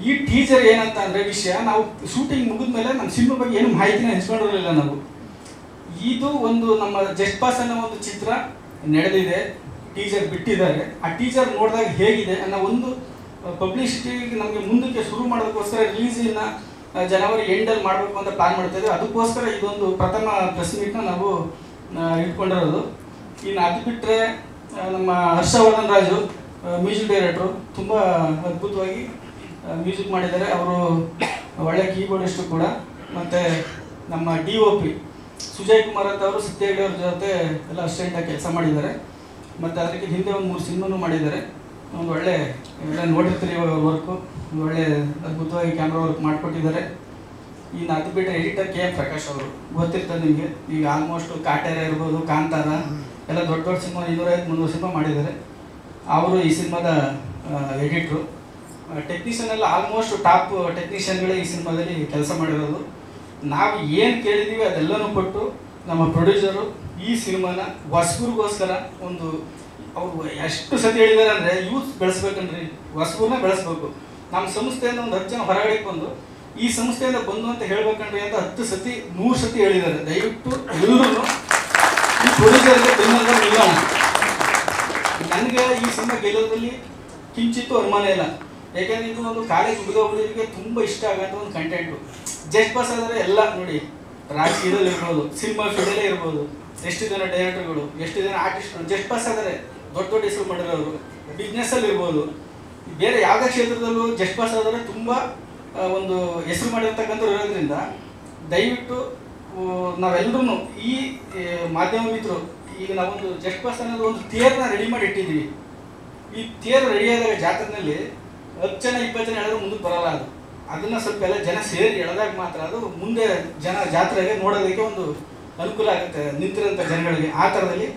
ಈ ಟೀಚರ್ ಏನಂತ ಅಂದರೆ ವಿಷಯ, ನಾವು ಶೂಟಿಂಗ್ ಮುಗಿದ ಮೇಲೆ ನಮ್ಮ ಸಿನಿಮಾ ಬಗ್ಗೆ ಏನು ಮಾಹಿತಿನ ಹಂಚ್ಕೊಂಡಿರಲಿಲ್ಲ ನಾವು. ಇದು ಒಂದು ನಮ್ಮ ಜಸ್ಟ್ ಪಾಸ್ ಅನ್ನೋ ಒಂದು ಚಿತ್ರ ನಡೆದಿದೆ, ಟೀಚರ್ ಬಿಟ್ಟಿದ್ದಾರೆ. ಆ ಟೀಚರ್ ನೋಡಿದಾಗ ಹೇಗಿದೆ ಅನ್ನೋ ಒಂದು ಪಬ್ಲಿಸಿಟಿಗೆ ನಮಗೆ ಮುಂದಕ್ಕೆ ಶುರು ಮಾಡೋದಕ್ಕೋಸ್ಕರ ರಿಲೀಸಿನ ಜನವರಿ ಎಂಡಲ್ಲಿ ಮಾಡಬೇಕು ಅಂತ ಪ್ಲಾನ್ ಮಾಡ್ತಾಯಿದ್ವಿ. ಅದಕ್ಕೋಸ್ಕರ ಇದೊಂದು ಪ್ರಥಮ ಪ್ರೆಸ್ ಮೀಟ್ನ ನಾವು ಇಟ್ಕೊಂಡಿರೋದು. ಇನ್ನು ಅದು ಬಿಟ್ಟರೆ ನಮ್ಮ ಹರ್ಷವರ್ಧನ್ ರಾಜು ಮ್ಯೂಸಿಕ್ ಡೈರೆಕ್ಟ್ರು ತುಂಬ ಅದ್ಭುತವಾಗಿ ಮ್ಯೂಸಿಕ್ ಮಾಡಿದ್ದಾರೆ. ಅವರು ಒಳ್ಳೆ ಕೀಬೋರ್ಡಿಸ್ಟು ಕೂಡ. ಮತ್ತು ನಮ್ಮ DOP ಸುಜಯ್ ಕುಮಾರ್ ಅಂತ ಅವರು ಸತ್ಯ ಹೆಗ್ಡೆ ಅವ್ರ ಜೊತೆ ಎಲ್ಲ ಅಸಿಸ್ಟೆಂಟಾಗಿ ಕೆಲಸ ಮಾಡಿದ್ದಾರೆ. ಮತ್ತು ಅದಕ್ಕೆ ಹಿಂದೆ ಒಂದು 3 ಸಿನಿಮಾನೂ ಮಾಡಿದ್ದಾರೆ. ಒಂದು ಒಳ್ಳೆ ನೋಡಿರ್ತೀರಿ ಇವಾಗ ವರ್ಕು, ಒಂದು ಒಳ್ಳೆ ಅದ್ಭುತವಾಗಿ ಕ್ಯಾಮ್ರಾ ವರ್ಕ್ ಮಾಡಿಕೊಟ್ಟಿದ್ದಾರೆ. ಇನ್ನು ಅದು ಬಿಟ್ಟರೆ ಎಡಿಟರ್ KM ಪ್ರಕಾಶ್ ಅವರು ಗೊತ್ತಿರ್ತದೆ ನಿಮಗೆ. ಈಗ ಆಲ್ಮೋಸ್ಟ್ ಕಾಟೇರ ಇರ್ಬೋದು, ಕಾಂತಾರ ಎಲ್ಲ ದೊಡ್ಡ ದೊಡ್ಡ ಸಿನಿಮಾ 250-300 ಸಿನಿಮಾ ಮಾಡಿದ್ದಾರೆ. ಅವರು ಈ ಸಿನಿಮಾದ ಎಡಿಟ್ರು. ಟೆಕ್ನಿಷಿಯನ್ ಎಲ್ಲ ಆಲ್ಮೋಸ್ಟ್ ಟಾಪ್ ಟೆಕ್ನಿಷಿಯನ್ಗಳೇ ಈ ಸಿನಿಮಾದಲ್ಲಿ ಕೆಲಸ ಮಾಡಿರೋದು. ನಾವು ಏನು ಕೇಳಿದ್ದೀವಿ ಅದೆಲ್ಲನೂ ಕೊಟ್ಟು ನಮ್ಮ ಪ್ರೊಡ್ಯೂಸರು ಈ ಸಿನಿಮಾನ ಹೊಸಬರಿಗೋಸ್ಕರ ಒಂದು ಅವರು ಎಷ್ಟು ಸತಿ ಹೇಳಿದ್ದಾರೆ ಅಂದರೆ ಯೂತ್ ಬೆಳೆಸ್ಬೇಕಂದ್ರಿ, ಹೊಸಬರನ್ನ ಬೆಳೆಸ್ಬೇಕು. ನಮ್ಮ ಸಂಸ್ಥೆಯಿಂದ ಒಂದು 10 ಜನ ಹೊರಗಡೆ ಬಂದು ಈ ಸಂಸ್ಥೆಯಿಂದ ಬಂದು ಅಂತ ಹೇಳ್ಬೇಕಂಡ್ರಿ ಅಂತ 10 ಸತಿ 100 ಸತಿ ಹೇಳಿದ್ದಾರೆ. ದಯವಿಟ್ಟು ಎಲ್ಲರೂ ಈ ಪ್ರೊಡ್ಯೂಸರ್ಗೆ ಬೆನ್ನೆಲುಬಾಗಿ ನಿಲ್ಲೋಣ. ನನಗೆ ಈ ಸಿನಿಮಾ ಗೆಲ್ಲೋದ್ರಲ್ಲಿ ಕಿಂಚಿತ್ತು ಅನುಮಾನ ಇಲ್ಲ. ಯಾಕೆಂದರೆ ಇದು ಒಂದು ಕಾಲೇಜ್ ಹುಡುಗರಿಗೆ ತುಂಬ ಇಷ್ಟ ಆಗೋಂಥ ಒಂದು ಕಂಟೆಂಟು. ಜಸ್ಟ್ ಪಾಸ್ ಆದರೆ ಎಲ್ಲ ನೋಡಿ, ರಾಜಕೀಯದಲ್ಲಿ ಇರ್ಬೋದು, ಸಿನಿಮಾ ಫೀಲ್ಡಲ್ಲೇ ಇರ್ಬೋದು, ಎಷ್ಟು ಜನ ಡೈರೆಕ್ಟರ್ಗಳು, ಎಷ್ಟು ಜನ ಆರ್ಟಿಸ್ಟ್ಗಳು ಜಸ್ಟ್ ಪಾಸ್ ಆದರೆ ದೊಡ್ಡ ದೊಡ್ಡ ಹೆಸರು ಮಾಡಿರೋರು, ಬಿಸ್ನೆಸ್ಸಲ್ಲಿ ಇರ್ಬೋದು, ಬೇರೆ ಯಾವುದೇ ಕ್ಷೇತ್ರದಲ್ಲೂ ಜಸ್ಟ್ ಪಾಸ್ ಆದರೆ ತುಂಬ ಒಂದು ಹೆಸರು ಮಾಡಿರ್ತಕ್ಕಂಥವ್ರು ಇರೋದ್ರಿಂದ ದಯವಿಟ್ಟು ನಾವೆಲ್ಲರೂ ಈ ಮಾಧ್ಯಮ ಮಿತ್ರರು ಈಗ ನಾವೊಂದು ಜಸ್ಟ್ ಪಾಸ್ ಅನ್ನೋದು ಒಂದು ಥಿಯೇರ್ನ ರೆಡಿ ಮಾಡಿ ಇಟ್ಟಿದ್ದೀವಿ. ಈ ಥಿಯೇರ್ ರೆಡಿಯಾದಾಗ ಜಾತ್ರೆಯಲ್ಲಿ 10 ಜನ 20 ಜನ ಹೇಳಿದ್ರೆ ಮುಂದಕ್ಕೆ ಬರೋಲ್ಲ. ಅದನ್ನು ಸ್ವಲ್ಪ ಎಲ್ಲ ಜನ ಸೇರಿ ಎಳೆದಾಗ ಮಾತ್ರ ಅದು ಮುಂದೆ ಜಾತ್ರೆಗೆ ನೋಡೋದಕ್ಕೆ ಒಂದು ಅನುಕೂಲ ಆಗುತ್ತೆ ನಿಂತಿರೋಂಥ ಜನಗಳಿಗೆ. ಆ ಥರದಲ್ಲಿ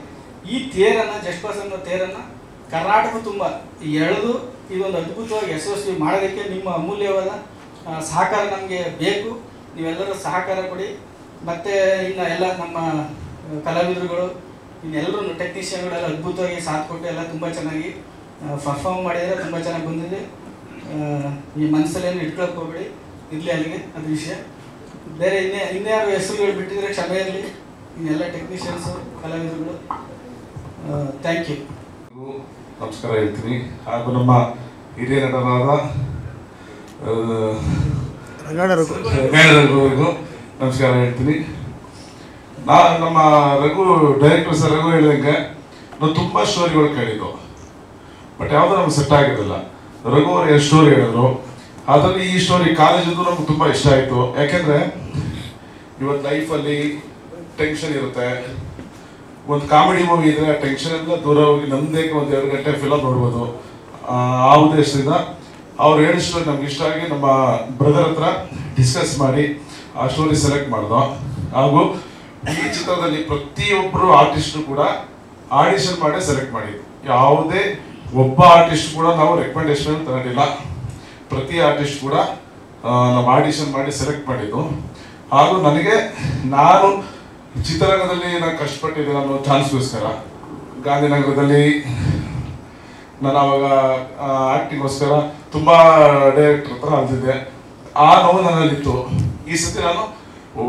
ಈ ತೇರನ್ನು ಜಸ್ಟ್ ಪಾಸ್ ಅನ್ನೋ ತೇರನ್ನು ಕರ್ನಾಟಕ ತುಂಬ ಎಳೆದು ಇದೊಂದು ಅದ್ಭುತವಾಗಿ ಯಶಸ್ವಿ ಮಾಡೋದಕ್ಕೆ ನಿಮ್ಮ ಅಮೂಲ್ಯವಾದ ಸಹಕಾರ ನಮಗೆ ಬೇಕು. ನೀವೆಲ್ಲರೂ ಸಹಕಾರ ಕೊಡಿ. ಮತ್ತು ಇನ್ನು ಎಲ್ಲ ನಮ್ಮ ಕಲಾವಿದರುಗಳು ಇನ್ನೆಲ್ಲರೂ ಟೆಕ್ನಿಷಿಯನ್ಗಳೆಲ್ಲ ಅದ್ಭುತವಾಗಿ ಸಾಥ್ ಕೊಟ್ಟು ಎಲ್ಲ ತುಂಬ ಚೆನ್ನಾಗಿ ಪರ್ಫಾರ್ಮ್ ಮಾಡಿದರೆ ತುಂಬ ಚೆನ್ನಾಗಿ ಬಂದಿದೆ. ಈ ಮನಸ್ಸಲ್ಲೇನು ಇಟ್ಕೊಳಕ್ಕೆ ಹೋಗ್ಬೇಡಿ, ಇರಲಿ ಅಲ್ಲಿಗೆ ಅದು ವಿಷಯ. ಬೇರೆ ಇನ್ಯಾರು ಹೆಸರುಗಳು ಬಿಟ್ಟಿದ್ರೆ ಕ್ಷಮೆ ಇರಲಿ. ಇನ್ನೆಲ್ಲ ಟೆಕ್ನಿಷಿಯನ್ಸು ಕಲಾವಿದರುಗಳು ಥ್ಯಾಂಕ್ ಯು. ನಮಸ್ಕಾರ ಹೇಳ್ತೀನಿ. ಹಾಗೂ ನಮ್ಮ ಹಿರಿಯ ನಟರಾದ ರಘುವಿಗೂ ನಮಸ್ಕಾರ ಹೇಳ್ತೀನಿ. ನಮ್ಮ ರಘು ಡೈರೆಕ್ಟರ್ ಸರ್ ರಘು ಹೇಳಿದಂಗೆ ನಾವು ತುಂಬ ಸ್ಟೋರಿಗಳು ಕೇಳಿದ್ದು, ಬಟ್ ಯಾವುದೂ ನಮ್ಗೆ ಸೆಟ್ ಆಗಿರಲಿಲ್ಲ. ರಘು ಅವ್ರು ಎಷ್ಟು ಸ್ಟೋರಿ ಹೇಳಿದ್ರು, ಅದರಲ್ಲಿ ಈ ಸ್ಟೋರಿ ಕಾಲೇಜಿದ್ದು ನಮ್ಗೆ ತುಂಬ ಇಷ್ಟ ಆಯಿತು. ಯಾಕೆಂದರೆ ಇವತ್ತು ಲೈಫಲ್ಲಿ ಟೆನ್ಷನ್ ಇರುತ್ತೆ, ಒಂದು ಕಾಮಿಡಿ ಮೂವಿ ಇದ್ರೆ ಟೆನ್ಷನ್ ಎಲ್ಲ ದೂರ ಹೋಗಿ ನಮ್ಮದೇ ಒಂದು 2 ಗಂಟೆ ಫಿಲಮ್ ನೋಡ್ಬೋದು. ಆ ಉದ್ದೇಶದಿಂದ ಅವ್ರು ಹೇಳಿದ ಸ್ಟೋರಿ ನಮ್ಗೆ ಇಷ್ಟ ಆಗಿ ನಮ್ಮ ಬ್ರದರ್ ಹತ್ರ ಡಿಸ್ಕಸ್ ಮಾಡಿ ಆ ಸ್ಟೋರಿ ಸೆಲೆಕ್ಟ್ ಮಾಡ್ದೋ. ಹಾಗೂ ಈ ಚಿತ್ರದಲ್ಲಿ ಪ್ರತಿಯೊಬ್ಬರು ಆರ್ಟಿಸ್ಟು ಕೂಡ ಆಡಿಷನ್ ಮಾಡಿ ಸೆಲೆಕ್ಟ್ ಮಾಡಿದ್ವಿ. ಯಾವುದೇ ಒಬ್ಬ ಆರ್ಟಿಸ್ಟ್ ಕೂಡ ನಾವು ರೆಕಮೆಂಡೇಶನ್ ತಗೊಂಡಿಲ್ಲ. ಪ್ರತಿ ಆರ್ಟಿಸ್ಟ್ ಕೂಡ ನಾವು ಆಡಿಷನ್ ಮಾಡಿ ಸೆಲೆಕ್ಟ್ ಮಾಡಿದ್ದು. ಹಾಗೂ ನಾನು ಚಿತ್ರರಂಗದಲ್ಲಿ ನಾನು ಕಷ್ಟಪಟ್ಟಿದ್ದೆ. ನಾನು ಚಾನ್ಸ್ಗೋಸ್ಕರ ಗಾಂಧಿನಗರದಲ್ಲಿ ನಾನು ಅವಾಗ ಆ್ಯಕ್ಟಿಂಗೋಸ್ಕರ ತುಂಬ ಡೈರೆಕ್ಟರ್ ಹತ್ರ ಅಲ್ದಿದ್ದೆ. ಆ ನೋವು ನನ್ನಲ್ಲಿತ್ತು. ಈ ಸತಿ ನಾನು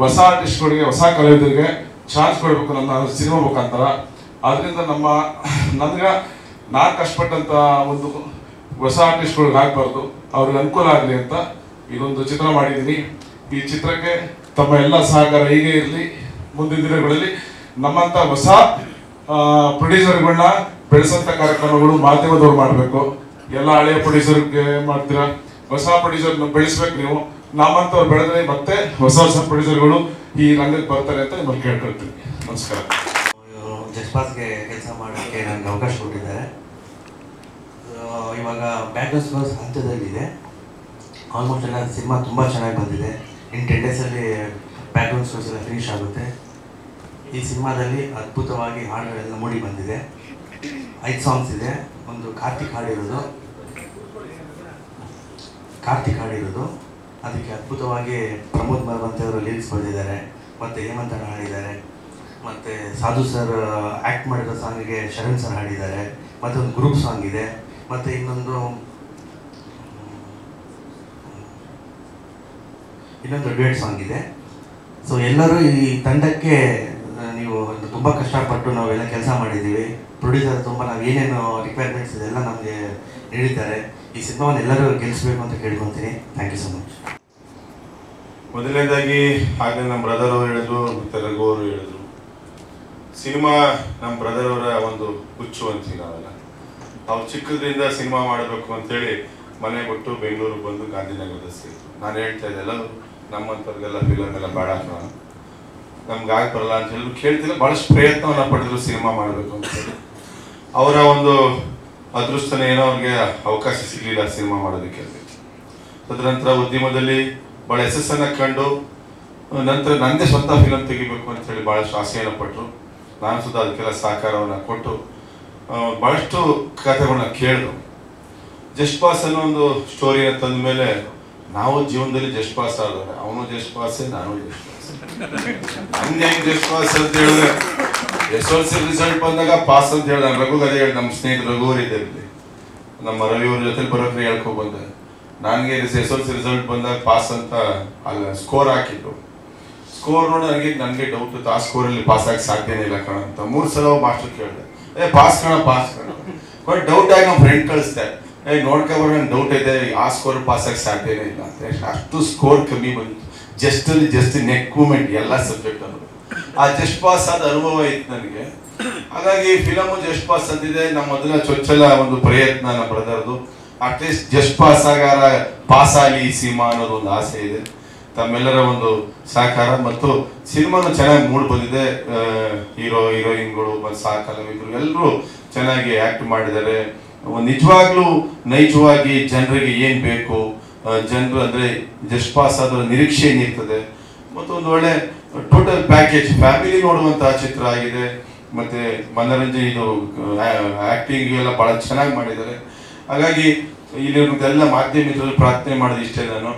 ಹೊಸ ಆರ್ಟಿಸ್ಟ್ಗಳಿಗೆ, ಹೊಸ ಕಲಾವಿದರಿಗೆ ಚಾನ್ಸ್ ಕೊಡಬೇಕು ನನ್ನ ಸಿನಿಮಾ ಮುಖಾಂತರ. ಅದರಿಂದ ನಾನು ಕಷ್ಟಪಟ್ಟಂಥ ಒಂದು ಹೊಸ ಆರ್ಟಿಸ್ಟ್ಗಳಿಗೆ ಆಗಬಾರ್ದು, ಅವ್ರಿಗೆ ಅನುಕೂಲ ಆಗಲಿ ಅಂತ ಇದೊಂದು ಚಿತ್ರ ಮಾಡಿದ್ದೀನಿ. ಈ ಚಿತ್ರಕ್ಕೆ ತಮ್ಮ ಎಲ್ಲ ಸಹಕಾರ ಹೀಗೆ ಇರಲಿ. ಮುಂದಿನ ದಿನಗಳಲ್ಲಿ ನಮ್ಮಂಥ ಹೊಸ ಪ್ರೊಡ್ಯೂಸರ್ಗಳನ್ನ ಬೆಳೆಸೋಂಥ ಕಾರ್ಯಕ್ರಮಗಳು ಮಾಧ್ಯಮದವ್ರು ಮಾಡಬೇಕು. ಎಲ್ಲ ಹಳೆಯ ಪ್ರೊಡ್ಯೂಸರ್ಗೆ ಮಾಡ್ತೀರಾ, ಹೊಸ ಪ್ರೊಡ್ಯೂಸರ್ನ ಬೆಳೆಸ್ಬೇಕು ನೀವು. ನಮ್ಮಂಥವ್ರು ಬೆಳೆದ್ರೆ ಮತ್ತೆ ಹೊಸ ಪ್ರೊಡ್ಯೂಸರ್ಗಳು ಈ ರಂಗಕ್ಕೆ ಬರ್ತಾರೆ ಅಂತ ನಿಮ್ಮಲ್ಲಿ ಕೇಳ್ಕೊಳ್ತೀನಿ. ನಮಸ್ಕಾರ. ಜಸ್ಪಾಸ್ಗೆ ಕೆಲಸ ಮಾಡೋಕ್ಕೆ ನನಗೆ ಅವಕಾಶ ಕೊಟ್ಟಿದ್ದಾರೆ. ಇವಾಗ ಬ್ಯಾಕ್ಗ್ರೌಂಡ್ ಸ್ಕೋರ್ಸ್ ಹಂತದಲ್ಲಿದೆ. ಆಲ್ಮೋಸ್ಟ್ ಎಲ್ಲ ಸಿನಿಮಾ ತುಂಬ ಚೆನ್ನಾಗಿ ಬಂದಿದೆ. ಇನ್ 10 ಡೇಸಲ್ಲಿ ಬ್ಯಾಕ್ಗ್ರೌಂಡ್ ಸ್ಕೋರ್ಸ್ ಎಲ್ಲ ಫಿನಿಶ್ ಆಗುತ್ತೆ. ಈ ಸಿನಿಮಾದಲ್ಲಿ ಅದ್ಭುತವಾಗಿ ಹಾಡುಗಳೆಲ್ಲ ಮೂಡಿ ಬಂದಿದೆ. 5 ಸಾಂಗ್ಸ್ ಇದೆ. ಒಂದು ಕಾರ್ತಿಕ್ ಹಾಡಿರೋದು ಅದಕ್ಕೆ ಅದ್ಭುತವಾಗಿ ಪ್ರಮೋದ್ ಮರವಂತೆ ಅವರು ಲಿರಿಕ್ಸ್ ಬರೆದಿದ್ದಾರೆ. ಮತ್ತು ಹೇಮಂತ್ ಅಣ್ಣ ಹಾಡಿದ್ದಾರೆ. ಮತ್ತು ಸಾಧು ಸರ್ ಆ್ಯಕ್ಟ್ ಮಾಡಿರೋ ಸಾಂಗಿಗೆ ಶರಣ್ ಸರ್ ಹಾಡಿದ್ದಾರೆ. ಮತ್ತು ಒಂದು ಗ್ರೂಪ್ ಸಾಂಗ್ ಇದೆ. ಮತ್ತು ಇನ್ನೊಂದು ಡ್ಯುಯೆಟ್ ಸಾಂಗ್ ಇದೆ. ಸೊ ಎಲ್ಲರೂ ಈ ತಂಡಕ್ಕೆ ನೀವು ತುಂಬ ಕಷ್ಟಪಟ್ಟು ನಾವೆಲ್ಲ ಕೆಲಸ ಮಾಡಿದ್ದೀವಿ. ಪ್ರೊಡ್ಯೂಸರ್ ತುಂಬ ನಾವು ಏನೇನು ರಿಕ್ವೈರ್ಮೆಂಟ್ಸ್ ಇದೆಲ್ಲ ನಮಗೆ ನೀಡಿದ್ದಾರೆ. ಈ ಸಿನಿಮಾವನ್ನು ಎಲ್ಲರೂ ಗೆಲ್ಲಿಸಬೇಕು ಅಂತ ಕೇಳ್ಕೊತೀನಿ. Thank you so much. ಮೊದಲನೇದಾಗಿ ಹಾಗೆ ನಮ್ಮ ಬ್ರದರ್ ಅವರು ಹೇಳಿದ್ರು, ಮತ್ತು ರಘು ಅವರು ಹೇಳಿದ್ರು, ಸಿನಿಮಾ ನಮ್ಮ ಬ್ರದರ್ ಅವರ ಒಂದು ಹುಚ್ಚು ಅಂತೀವಿ ನಾವೆಲ್ಲ. ಅವ್ರು ಚಿಕ್ಕದ್ರಿಂದ ಸಿನಿಮಾ ಮಾಡಬೇಕು ಅಂತೇಳಿ ಮನೆ ಬಿಟ್ಟು ಬೆಂಗಳೂರಿಗೆ ಬಂದು ಗಾಂಧಿನಗರದ ಸೇರಿದ್ರು. ನಾನು ಹೇಳ್ತಾ ಇದ್ದೆ ಎಲ್ಲರೂ ನಮ್ಮಂಥವ್ರಿಗೆಲ್ಲ ಫಿಲಮ್ ಎಲ್ಲ ಬೇಡ, ನಮ್ಗೆ ಆಗಿ ಬರಲ್ಲ ಅಂತ ಹೇಳಿ ಕೇಳ್ತಿಲ್ಲ. ಭಾಳಷ್ಟು ಪ್ರಯತ್ನವನ್ನು ಪಡೆದ್ರು ಸಿನಿಮಾ ಮಾಡಬೇಕು ಅಂತ ಹೇಳಿ. ಅವರ ಒಂದು ಅದೃಷ್ಟನೇ ಏನೋ ಅವ್ರಿಗೆ ಅವಕಾಶ ಸಿಗಲಿಲ್ಲ ಸಿನಿಮಾ ಮಾಡೋದಕ್ಕೆ. ತದನಂತರ ಉದ್ಯಮದಲ್ಲಿ ಭಾಳ ಯಶಸ್ಸನ್ನು ಕಂಡು ನಂತರ ನನ್ನದೇ ಸ್ವಂತ ಫಿಲಮ್ ತೆಗಿಬೇಕು ಅಂತ ಹೇಳಿ ಭಾಳಷ್ಟು ಆಸೆಯನ್ನು ಪಟ್ಟರು. ನಾನು ಸುಧಾ ಅದಕ್ಕೆಲ್ಲ ಸಹಕಾರವನ್ನು ಕೊಟ್ಟು ಭಾಳಷ್ಟು ಕಥೆಗಳನ್ನ ಕೇಳಿದ್ರು. ಜಸ್ಟ್ ಪಾಸ್ ಅನ್ನೋ ಒಂದು ಸ್ಟೋರಿನ ತಂದ ಮೇಲೆ ನಾವು ಜೀವನದಲ್ಲಿ ಜಸ್ಟ್ ಪಾಸ್ ಆದವ್ರೆ. ಅವನು ಜಸ್ಟ್ ಪಾಸೇ, ನಾನು ಜಸ್ಟ್ ಪಾಸ್. ನಮ್ದು ಹೆಂಗೆ ಜಸ್ಟ್ ಪಾಸ್ ಅಂತ ಹೇಳಿದ್ರೆ SLC ರಿಸಲ್ಟ್ ಬಂದಾಗ ಪಾಸ್ ಅಂತ ಹೇಳಿದ ರಘು ಅದೇ ಹೇಳಿ. ನಮ್ಮ ಸ್ನೇಹಿತರು ರಘುವರ್ ಇದೆ, ನಮ್ಮ ರವಿಯವ್ರ ಜೊತೆ ಬರೋಕ್ರೆ ಹೇಳ್ಕೊ ಬಂದೆ. ನನಗೆ SLC ರಿಸಲ್ಟ್ ಬಂದಾಗ ಪಾಸ್ ಅಂತ ಅಲ್ಲ ಸ್ಕೋರ್ ಹಾಕಿದ್ರು. ಸ್ಕೋರ್ ನೋಡಿ ನನಗೆ ಡೌಟ್ ಇತ್ತು, ಆ ಸ್ಕೋರಲ್ಲಿ ಪಾಸ್ ಆಗಿ ಸಾಧ್ಯನೇ ಇಲ್ಲ ಕಣ ಅಂತ 3 ಸಲ ಮಾಸ್ಟರ್ ಕೇಳಿದೆ. ಪಾಸ್ ಕಣ ಬಟ್ ಡೌಟ್ ಆಗಿ ನಮ್ಮ ಫ್ರೆಂಡ್ ಕಳಿಸ್ದೆ, ನೋಡ್ಕೊಬಾರ ನಂಗೆ ಡೌಟ್ ಇದೆ, ಆ ಸ್ಕೋರ್ ಪಾಸ್ ಆಗಿ ಸಾಧ್ಯನೇ ಇಲ್ಲ ಅಂತ. ಅಷ್ಟು ಸ್ಕೋರ್ ಕಮ್ಮಿ ಬಂದಿತ್ತು. ಜಸ್ಟ್ ನೆಕ್ ಮೂಮೆಂಟ್ ಎಲ್ಲ ಸಬ್ಜೆಕ್ಟ್ ಅನ್ನೋದು. ಆ ಜಸ್ಟ್ ಪಾಸ್ ಆದ ಅನುಭವ ಇತ್ತು ನನಗೆ. ಹಾಗಾಗಿ ಫಿಲಮು ಜಸ್ಟ್ ಪಾಸ್ ಅಂತಿದೆ. ನಮ್ಮ ಮೊದಲ ಚೊಚ್ಚಲ ಒಂದು ಪ್ರಯತ್ನ ನಮ್ಮ ಬ್ರದರ್ದು. ಅಟ್ಲೀಸ್ಟ್ ಜಸ್ಟ್ ಪಾಸ್ ಆಗಲಿ ಈ ಸಿನಿಮಾ ಅನ್ನೋದು ಒಂದು ಆಸೆ ಇದೆ. ತಮ್ಮೆಲ್ಲರ ಒಂದು ಸಹಕಾರ ಮತ್ತು ಸಿನಿಮಾನು ಚೆನ್ನಾಗಿ ಮೂಡ್ ಬಂದಿದೆ. ಹೀರೋಯಿನ್ಗಳು ಮತ್ತು ಸಹ ಕಲಾವಿದರು ಎಲ್ಲರೂ ಚೆನ್ನಾಗಿ ಆಕ್ಟ್ ಮಾಡಿದ್ದಾರೆ. ನಿಜವಾಗ್ಲೂ ನೈಜವಾಗಿ ಜನರಿಗೆ ಏನು ಬೇಕು, ಜನರು ಅಂದರೆ ಜಸ್ಟ್ ಪಾಸ್ ಆದ ನಿರೀಕ್ಷೆ ಏನಿರ್ತದೆ, ಮತ್ತು ಒಂದು ಒಳ್ಳೆ ಟೋಟಲ್ ಪ್ಯಾಕೇಜ್ ಫ್ಯಾಮಿಲಿ ನೋಡುವಂತಹ ಚಿತ್ರ ಆಗಿದೆ. ಮತ್ತು ಮನೋರಂಜನೆ, ಇದು ಆ್ಯಕ್ಟಿಂಗ್ ಎಲ್ಲ ಭಾಳ ಚೆನ್ನಾಗಿ ಮಾಡಿದ್ದಾರೆ. ಹಾಗಾಗಿ ಇಲ್ಲಿರುವಂತೆಲ್ಲ ಮಾಧ್ಯಮಿಕರಲ್ಲಿ ಪ್ರಾರ್ಥನೆ ಮಾಡೋದು ಇಷ್ಟೇ, ನಾನು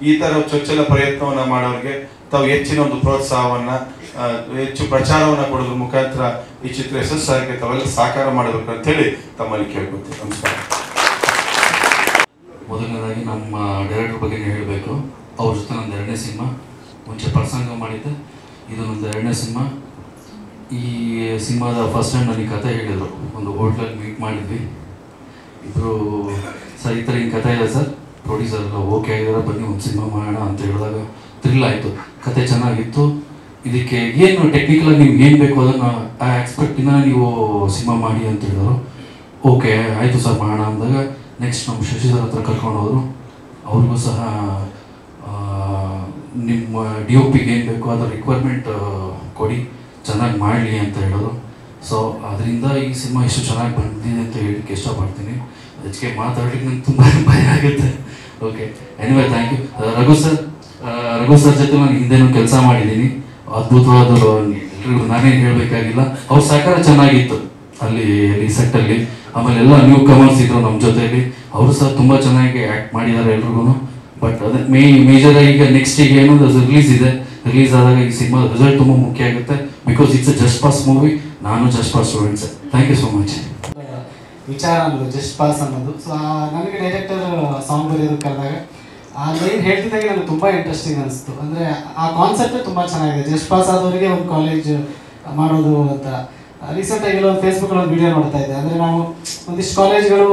ಈ ಥರ ಚೊಚ್ಚಲ ಪ್ರಯತ್ನವನ್ನು ಮಾಡೋರಿಗೆ ತಾವು ಹೆಚ್ಚಿನ ಒಂದು ಪ್ರೋತ್ಸಾಹವನ್ನು, ಹೆಚ್ಚು ಪ್ರಚಾರವನ್ನು ಕೊಡೋದ್ರ ಮುಖಾಂತರ ಈ ಚಿತ್ರ ಯಶಸ್ಸಾಗಿ ತಾವೆಲ್ಲ ಸಹಕಾರ ಮಾಡಬೇಕು ಅಂತೇಳಿ ತಮ್ಮಲ್ಲಿ ಕೇಳ್ಕೊತೀವಿ. ನಮಸ್ಕಾರ. ಮೊದಲನೇದಾಗಿ ನಮ್ಮ ಡೈರೆಕ್ಟರ್ ಬಗ್ಗೆ ಹೇಳಬೇಕು. ಅವ್ರ ಜೊತೆ ನಂದು 2ನೇ ಸಿನಿಮಾ. ಮುಂಚೆ ಪ್ರಸಂಗ ಮಾಡಿದ್ದೆ, ಇದು ನಂದು 2ನೇ ಸಿನಿಮಾ. ಈ ಸಿನಿಮಾದ ಫಸ್ಟ್ ಟೈಮ್ ನನಗೆ ಕತೆ ಹೇಳಿದರು. ಒಂದು ಹೋಟ್ಲಲ್ಲಿ ಮೀಟ್ ಮಾಡಿದ್ವಿ. ಇಬ್ಬರು ಸರ್ ಈ ಥರ ಹಿಂಗೆ ಕತೆ ಇದೆ ಸರ್, ಪ್ರೊಡ್ಯೂಸರ್ ಎಲ್ಲ ಓಕೆ ಆಗಿದ್ದಾರೆ, ಬನ್ನಿ ಒಂದು ಸಿನಿಮಾ ಮಾಡೋಣ ಅಂತ ಹೇಳಿದಾಗ ಥ್ರಿಲ್ ಆಯಿತು. ಕತೆ ಚೆನ್ನಾಗಿತ್ತು. ಇದಕ್ಕೆ ಏನು ಟೆಕ್ನಿಕಲಾಗಿ ನಿಮ್ಗೆ ಏನು ಬೇಕು ಅದನ್ನು ಆ ಎಕ್ಸ್ಪೆಕ್ಟಿಂದ ನೀವು ಸಿನಿಮಾ ಮಾಡಿ ಅಂತ ಹೇಳಿದರು. ಓಕೆ ಆಯಿತು ಸರ್ ಮಾಡೋಣ ಅಂದಾಗ ನೆಕ್ಸ್ಟ್ ನಮ್ಮ ಶಶಿ ಸರ್ ಹತ್ರ ಕರ್ಕೊಂಡು ಹೋದರು. ಅವ್ರಿಗೂ ಸಹ ನಿಮ್ಮ DOPಗೆ ಏನು ಬೇಕು ಅದರ ರಿಕ್ವೈರ್ಮೆಂಟ್ ಕೊಡಿ, ಚೆನ್ನಾಗಿ ಮಾಡಲಿ ಅಂತ ಹೇಳೋದು. ಸೊ ಅದರಿಂದ ಈ ಸಿನಿಮಾ ಇಷ್ಟು ಚೆನ್ನಾಗಿ ಬಂದಿದೆ ಅಂತ ಹೇಳಲಿಕ್ಕೆ ಇಷ್ಟಪಡ್ತೀನಿ. ಅದಕ್ಕೆ ಮಾತಾಡ್ಲಿಕ್ಕೆ ನಂಗೆ ತುಂಬ ಭಯ ಆಗುತ್ತೆ. Okay, anyway thank you. Raghu sir ಜೊತೆ ನಾನು ಹಿಂದೆನೂ ಕೆಲಸ ಮಾಡಿದ್ದೀನಿ. ಅದ್ಭುತವಾದವರು, ಎಲ್ರಿಗೂ ನಾನೇನು ಹೇಳಬೇಕಾಗಿಲ್ಲ. ಅವ್ರ ಸಹಕಾರ ಚೆನ್ನಾಗಿತ್ತು ಅಲ್ಲಿ ಸೆಟ್ಟಲ್ಲಿ. ಆಮೇಲೆ ಎಲ್ಲ ನ್ಯೂ ಕಮರ್ಸ್ ಇದ್ರು ನಮ್ಮ ಜೊತೆಯಲ್ಲಿ. ಅವರು ಸಹ ತುಂಬ ಚೆನ್ನಾಗಿ ಆ್ಯಕ್ಟ್ ಮಾಡಿದ್ದಾರೆ ಎಲ್ರಿಗೂ. ಬಟ್ ಅದೇ ಮೇಜರ್ ಈಗ ನೆಕ್ಸ್ಟ್ ಈಗ ಏನೋ ರಿಲೀಸ್ ಇದೆ. ರಿಲೀಸ್ ಆದಾಗ ಈ ಸಿನಿಮಾ ರಿಸಲ್ಟ್ ತುಂಬ ಮುಖ್ಯ ಆಗುತ್ತೆ. Because it's a just pass movie. ನಾನು just pass students. Thank you so much. ವಿಚಾರ ಅನ್ನೋದು ಜಸ್ಟ್ ಪಾಸ್ ಅನ್ನೋದು. ಸೊ ನನಗೆ ಡೈರೆಕ್ಟರ್ ಸಾಂಗ್ ಬರೆಯೋದು ಕರೆದಾಗ ಆ ಲೈನ್ ಹೇಳ್ತಿದ್ದಾಗೆ ನನಗೆ ತುಂಬ ಇಂಟ್ರೆಸ್ಟಿಂಗ್ ಅನಿಸ್ತು. ಅಂದರೆ ಆ ಕಾನ್ಸೆಪ್ಟೇ ತುಂಬ ಚೆನ್ನಾಗಿದೆ. ಜಸ್ಟ್ ಪಾಸ್ ಆದವರಿಗೆ ಒಂದು ಕಾಲೇಜ್ ಮಾಡೋದು ಅಂತ. ರೀಸೆಂಟಾಗಿ ಒಂದು ಫೇಸ್ಬುಕ್ಕಲ್ಲಿ ಒಂದು ವಿಡಿಯೋ ನೋಡ್ತಾ ಇದ್ದೆ. ಅಂದರೆ ನಾವು ಒಂದಿಷ್ಟು ಕಾಲೇಜ್ಗಳು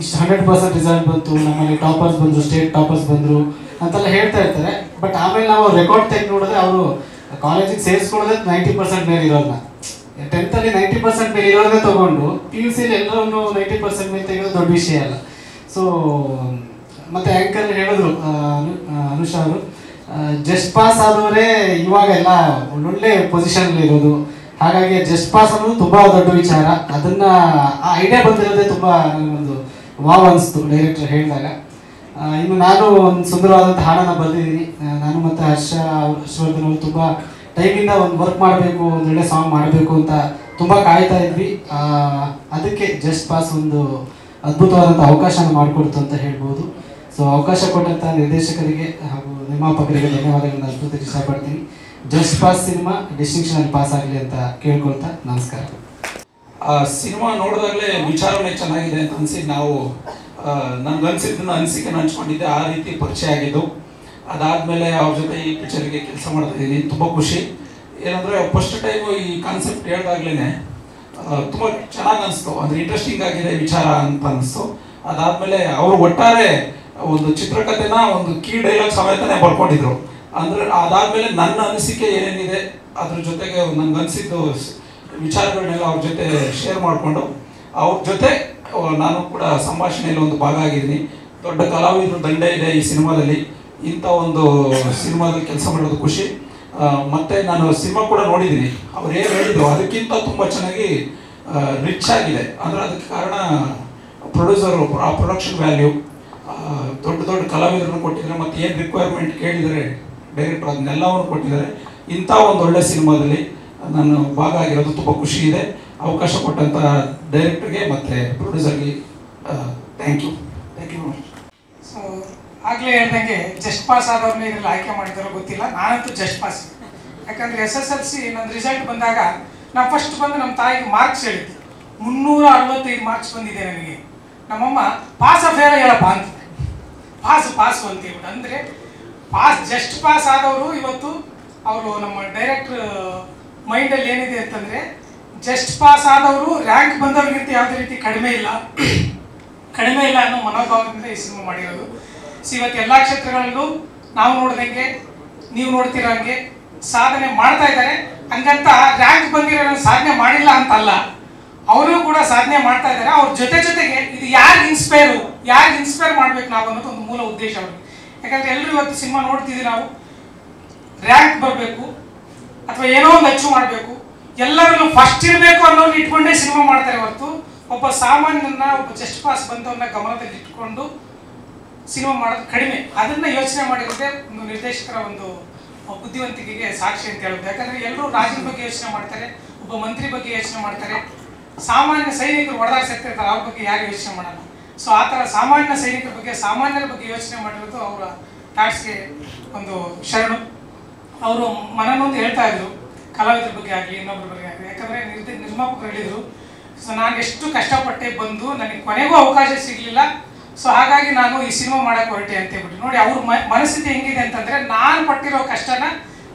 ಇಷ್ಟು 100% ರಿಸಲ್ಟ್ ಬಂತು, ನಮ್ಮಲ್ಲಿ ಟಾಪರ್ಸ್ ಬಂದರು, ಸ್ಟೇಟ್ ಟಾಪರ್ಸ್ ಬಂದರು ಅಂತೆಲ್ಲ ಹೇಳ್ತಾ ಇರ್ತಾರೆ. ಬಟ್ ಆಮೇಲೆ ನಾವು ರೆಕಾರ್ಡ್ ತೆಗೆದು ನೋಡಿದ್ರೆ ಅವರು ಕಾಲೇಜಿಗೆ ಸೇರಿಸ್ಕೊಳ್ಳೋದೇ 90% ಮೇಲೆ ಇರೋದನ್ನ, 10th 90% ಮೇಲೆ ಇರೋದೇ ತೊಗೊಂಡು PUC ಎಲ್ಲರೂ 90% ಮೇಲೆ ತೆಗೆಯೋದು ದೊಡ್ಡ ವಿಷಯ ಅಲ್ಲ. ಸೊ ಮತ್ತು ಆ್ಯಂಕರ್ ಹೇಳಿದ್ರು ಅನುಷಾ ಅವರು, ಜಸ್ಟ್ ಪಾಸ್ ಆದವರೇ ಇವಾಗ ಎಲ್ಲ ಒಳ್ಳೊಳ್ಳೆ ಪೊಸಿಷನಲ್ಲಿ ಇರೋದು. ಹಾಗಾಗಿ ಜಸ್ಟ್ ಪಾಸ್ ಅನ್ನೋದು ತುಂಬ ದೊಡ್ಡ ವಿಚಾರ. ಅದನ್ನು ಆ ಐಡಿಯಾ ಬಂದಿರೋದೇ ತುಂಬ ನನಗೊಂದು ವಾವ್ ಅನಿಸ್ತು ಡೈರೆಕ್ಟರ್ ಹೇಳಿದಾಗ. ಇನ್ನು ನಾನು ಒಂದು ಸುಂದರವಾದಂಥ ಹಾಡನ್ನು ಬರೆದಿದ್ದೀನಿ. ನಾನು ಮತ್ತು ಹರ್ಷವರ್ಧನ್ ಅವರು ತುಂಬ ಟೈಮಿಂದ ಒಂದು ವರ್ಕ್ ಮಾಡಬೇಕು, ಒಂದು ಒಳ್ಳೆ ಸಾಂಗ್ ಮಾಡಬೇಕು ಅಂತ ತುಂಬ ಕಾಯ್ತಾ ಇದ್ವಿ. ಅದಕ್ಕೆ ಜಸ್ಟ್ ಪಾಸ್ ಒಂದು ಅದ್ಭುತವಾದಂಥ ಅವಕಾಶನ ಮಾಡಿಕೊಡ್ತು ಅಂತ ಹೇಳ್ಬೋದು. ಸೊ ಅವಕಾಶ ಕೊಟ್ಟಂಥ ನಿರ್ದೇಶಕರಿಗೆ ಹಾಗೂ ನಿರ್ಮಾಪಕರಿಗೆ ಧನ್ಯವಾದಗಳನ್ನು ಅದ್ಭುತಕ್ಕೆ ಇಷ್ಟಪಡ್ತೀನಿ. ಜಸ್ಟ್ ಪಾಸ್ ಸಿನಿಮಾ ಡಿಸ್ಟಿಂಕ್ಷನಲ್ಲಿ ಪಾಸ್ ಆಗಲಿ ಅಂತ ಕೇಳ್ಕೊಳ್ತಾ ನಮಸ್ಕಾರ. ಸಿನಿಮಾ ನೋಡಿದಾಗಲೇ ವಿಚಾರಣೆ ಚೆನ್ನಾಗಿದೆ ಅಂತ ಅನಿಸಿ ನಾವು ನನಗನ್ಸಿದ್ದನ್ನು ಅನಿಸಿಕೆ ಹಂಚ್ಕೊಂಡಿದ್ದೆ. ಆ ರೀತಿ ಪರಿಚಯ ಆಗಿದ್ದು. ಅದಾದಮೇಲೆ ಅವ್ರ ಜೊತೆ ಈ ಪಿಕ್ಚರ್ಗೆ ಕೆಲಸ ಮಾಡ್ತಾ ಇದ್ದೀನಿ. ತುಂಬ ಖುಷಿ. ಏನಂದರೆ ಫಸ್ಟ್ ಟೈಮು ಈ ಕಾನ್ಸೆಪ್ಟ್ ಹೇಳಿದಾಗ್ಲೇ ತುಂಬ ಚೆನ್ನಾಗಿ ಅನಿಸ್ತು. ಅಂದರೆ ಇಂಟ್ರೆಸ್ಟಿಂಗ್ ಆಗಿದೆ ವಿಚಾರ ಅಂತ ಅನಿಸ್ತು. ಅದಾದಮೇಲೆ ಅವರು ಒಟ್ಟಾರೆ ಒಂದು ಚಿತ್ರಕಥೆನ ಒಂದು ಕೀ ಡೈಲಾಗ್ ಸಮೇತನೇ ಬರ್ಕೊಂಡಿದ್ರು. ಅಂದರೆ ಅದಾದಮೇಲೆ ನನ್ನ ಅನಿಸಿಕೆ ಏನೇನಿದೆ ಅದ್ರ ಜೊತೆಗೆ ನನಗನ್ಸಿದ್ದು ವಿಚಾರಗಳನ್ನೆಲ್ಲ ಅವ್ರ ಜೊತೆ ಶೇರ್ ಮಾಡಿಕೊಂಡು ಅವ್ರ ಜೊತೆ ನಾನು ಕೂಡ ಸಂಭಾಷಣೆಯಲ್ಲಿ ಒಂದು ಭಾಗ ಆಗಿದ್ದೀನಿ. ದೊಡ್ಡ ಕಲಾವಿದರು ದಂಡ ಇದೆ ಈ ಸಿನಿಮಾದಲ್ಲಿ. ಇಂಥ ಒಂದು ಸಿನಿಮಾದಲ್ಲಿ ಕೆಲಸ ಮಾಡೋದು ಖುಷಿ. ಮತ್ತು ನಾನು ಸಿನಿಮಾ ಕೂಡ ನೋಡಿದ್ದೀನಿ. ಅವ್ರು ಏನು ಹೇಳಿದ್ರು ಅದಕ್ಕಿಂತ ತುಂಬ ಚೆನ್ನಾಗಿ ರಿಚ್ ಆಗಿದೆ. ಅಂದರೆ ಅದಕ್ಕೆ ಕಾರಣ ಪ್ರೊಡ್ಯೂಸರು, ಆ ಪ್ರೊಡಕ್ಷನ್ ವ್ಯಾಲ್ಯೂ, ದೊಡ್ಡ ದೊಡ್ಡ ಕಲಾವಿದರನ್ನು ಕೊಟ್ಟಿದ್ದಾರೆ. ಮತ್ತು ಏನು ರಿಕ್ವೈರ್ಮೆಂಟ್ ಕೇಳಿದರೆ ಡೈರೆಕ್ಟರ್ ಅದನ್ನೆಲ್ಲವನ್ನು ಕೊಟ್ಟಿದ್ದಾರೆ. ಇಂಥ ಒಂದು ಒಳ್ಳೆ ಸಿನಿಮಾದಲ್ಲಿ ನಾನು ಭಾಗ ಆಗಿರೋದು ತುಂಬ ಖುಷಿ ಇದೆ. ಅವಕಾಶ ಕೊಟ್ಟಂಥ ಡೈರೆಕ್ಟರ್ಗೆ ಮತ್ತು ಪ್ರೊಡ್ಯೂಸರ್ಗೆ ಥ್ಯಾಂಕ್ ಯು. ಸೊ ಆಗಲೇ ಹೇಳ್ದಂಗೆ ಜಸ್ಟ್ ಪಾಸ್ ಆದವ್ರನ್ನ ಇದರಲ್ಲಿ ಆಯ್ಕೆ ಮಾಡಿದಾರೋ ಗೊತ್ತಿಲ್ಲ. ನಾನಂತೂ ಜಸ್ಟ್ ಪಾಸ್. ಯಾಕಂದರೆ SSLC ನನ್ನ ರಿಸಲ್ಟ್ ಬಂದಾಗ ನಾನು ಫಸ್ಟ್ ಬಂದು ನಮ್ಮ ತಾಯಿಗೆ ಮಾರ್ಕ್ಸ್ ಹೇಳಿದ್ದು 365 ಮಾರ್ಕ್ಸ್ ಬಂದಿದೆ ನನಗೆ. ನಮ್ಮಮ್ಮ ಪಾಸ್ ಫೇಲ್ ಹೇಳಪ್ಪ ಅಂತ, ಪಾಸು ಅಂತೇಳ್ಬಿಟ್ಟು. ಅಂದರೆ ಜಸ್ಟ್ ಪಾಸ್ ಆದವರು ಇವತ್ತು ಅವರು ನಮ್ಮ ಡೈರೆಕ್ಟ್ರ್ ಮೈಂಡಲ್ಲಿ ಏನಿದೆ ಅಂತಂದರೆ, ಜಸ್ಟ್ ಪಾಸ್ ಆದವರು ರ್ಯಾಂಕ್ ಬಂದವ್ರಿಗಿಂತ ಯಾವುದೇ ರೀತಿ ಕಡಿಮೆ ಇಲ್ಲ ಅನ್ನೋ ಮನೋಭಾವದಿಂದ ಈ ಸಿನಿಮಾ ಮಾಡಿರೋದು. ಸೊ ಇವತ್ತು ಎಲ್ಲ ಕ್ಷೇತ್ರಗಳಲ್ಲೂ ನಾವು ನೋಡ್ದಂಗೆ ನೀವು ನೋಡ್ತಿರೋಂಗೆ ಸಾಧನೆ ಮಾಡ್ತಾ ಇದ್ದಾರೆ. ಹಂಗಂತ ರ್ಯಾಂಕ್ ಬಂದಿರೋ ಸಾಧನೆ ಮಾಡಿಲ್ಲ ಅಂತಲ್ಲ, ಅವರು ಕೂಡ ಸಾಧನೆ ಮಾಡ್ತಾ ಇದ್ದಾರೆ. ಅವ್ರ ಜೊತೆಗೆ ಇದು ಯಾರಿಗೆ ಇನ್ಸ್ಪೈರ್ ಮಾಡ್ಬೇಕು ನಾವು ಅನ್ನೋದು ಒಂದು ಮೂಲ ಉದ್ದೇಶ ಅವ್ರಿಗೆ. ಯಾಕಂದರೆ ಎಲ್ಲರೂ ಇವತ್ತು ಸಿನಿಮಾ ನೋಡ್ತಿದ್ದೀವಿ, ನಾವು ರ್ಯಾಂಕ್ ಬರಬೇಕು ಅಥವಾ ಏನೋ ಒಂದು ಅಚೀವ್ ಮಾಡಬೇಕು, ಎಲ್ಲರಲ್ಲೂ ಫಸ್ಟ್ ಇರಬೇಕು ಅನ್ನೋದು ಇಟ್ಕೊಂಡೇ ಸಿನಿಮಾ ಮಾಡ್ತಾರೆ ಹೊರತು ಒಬ್ಬ ಸಾಮಾನ್ಯನ, ಒಬ್ಬ ಜಸ್ಟ್ ಪಾಸ್ ಬಂದವನ್ನ ಗಮನದಲ್ಲಿ ಇಟ್ಕೊಂಡು ಸಿನಿಮಾ ಮಾಡೋದು ಕಡಿಮೆ. ಅದನ್ನು ಯೋಚನೆ ಮಾಡಿರೋದೇ ಒಂದು ನಿರ್ದೇಶಕರ ಒಂದು ಬುದ್ಧಿವಂತಿಕೆಗೆ ಸಾಕ್ಷಿ ಅಂತ ಹೇಳೋದು. ಯಾಕಂದರೆ ಎಲ್ಲರೂ ರಾಜ್ಯದ ಬಗ್ಗೆ ಯೋಚನೆ ಮಾಡ್ತಾರೆ, ಒಬ್ಬ ಮಂತ್ರಿ ಬಗ್ಗೆ ಯೋಚನೆ ಮಾಡ್ತಾರೆ, ಸಾಮಾನ್ಯ ಸೈನಿಕರು ಹೊಡೆದಾಡ್ಸಿರ್ತಾರೆ, ಅವ್ರ ಬಗ್ಗೆ ಯಾರು ಯೋಚನೆ ಮಾಡಲ್ಲ. ಸೊ ಆ ಥರ ಸಾಮಾನ್ಯ ಸೈನಿಕರ ಬಗ್ಗೆ, ಸಾಮಾನ್ಯರ ಬಗ್ಗೆ ಯೋಚನೆ ಮಾಡಿರೋದು ಅವರ ಥಾಟ್ಸ್ಗೆ ಒಂದು ಶರಣು. ಅವರು ಮನನೊಂದು ಹೇಳ್ತಾ ಇದ್ರು, ಕಲಾವಿದರ ಬಗ್ಗೆ ಆಗಲಿ ಇನ್ನೊಬ್ಬರ ಬಗ್ಗೆ ಆಗಲಿ. ಯಾಕಂದರೆ ನಿರ್ಮಾಪಕರು ಹೇಳಿದರು, ಸೊ ನಾನು ಎಷ್ಟು ಕಷ್ಟಪಟ್ಟೆ ಬಂದು ನನಗೆ ಕೊನೆಗೂ ಅವಕಾಶ ಸಿಗಲಿಲ್ಲ, ಸೊ ಹಾಗಾಗಿ ನಾನು ಈ ಸಿನಿಮಾ ಮಾಡೋಕ್ಕೆ ಹೊರಟೆ ಅಂತ ಹೇಳ್ಬಿಟ್ಟು. ನೋಡಿ ಅವ್ರ ಮನಸ್ಥಿತಿ ಹೆಂಗಿದೆ ಅಂತಂದರೆ, ನಾನು ಪಟ್ಟಿರೋ ಕಷ್ಟನ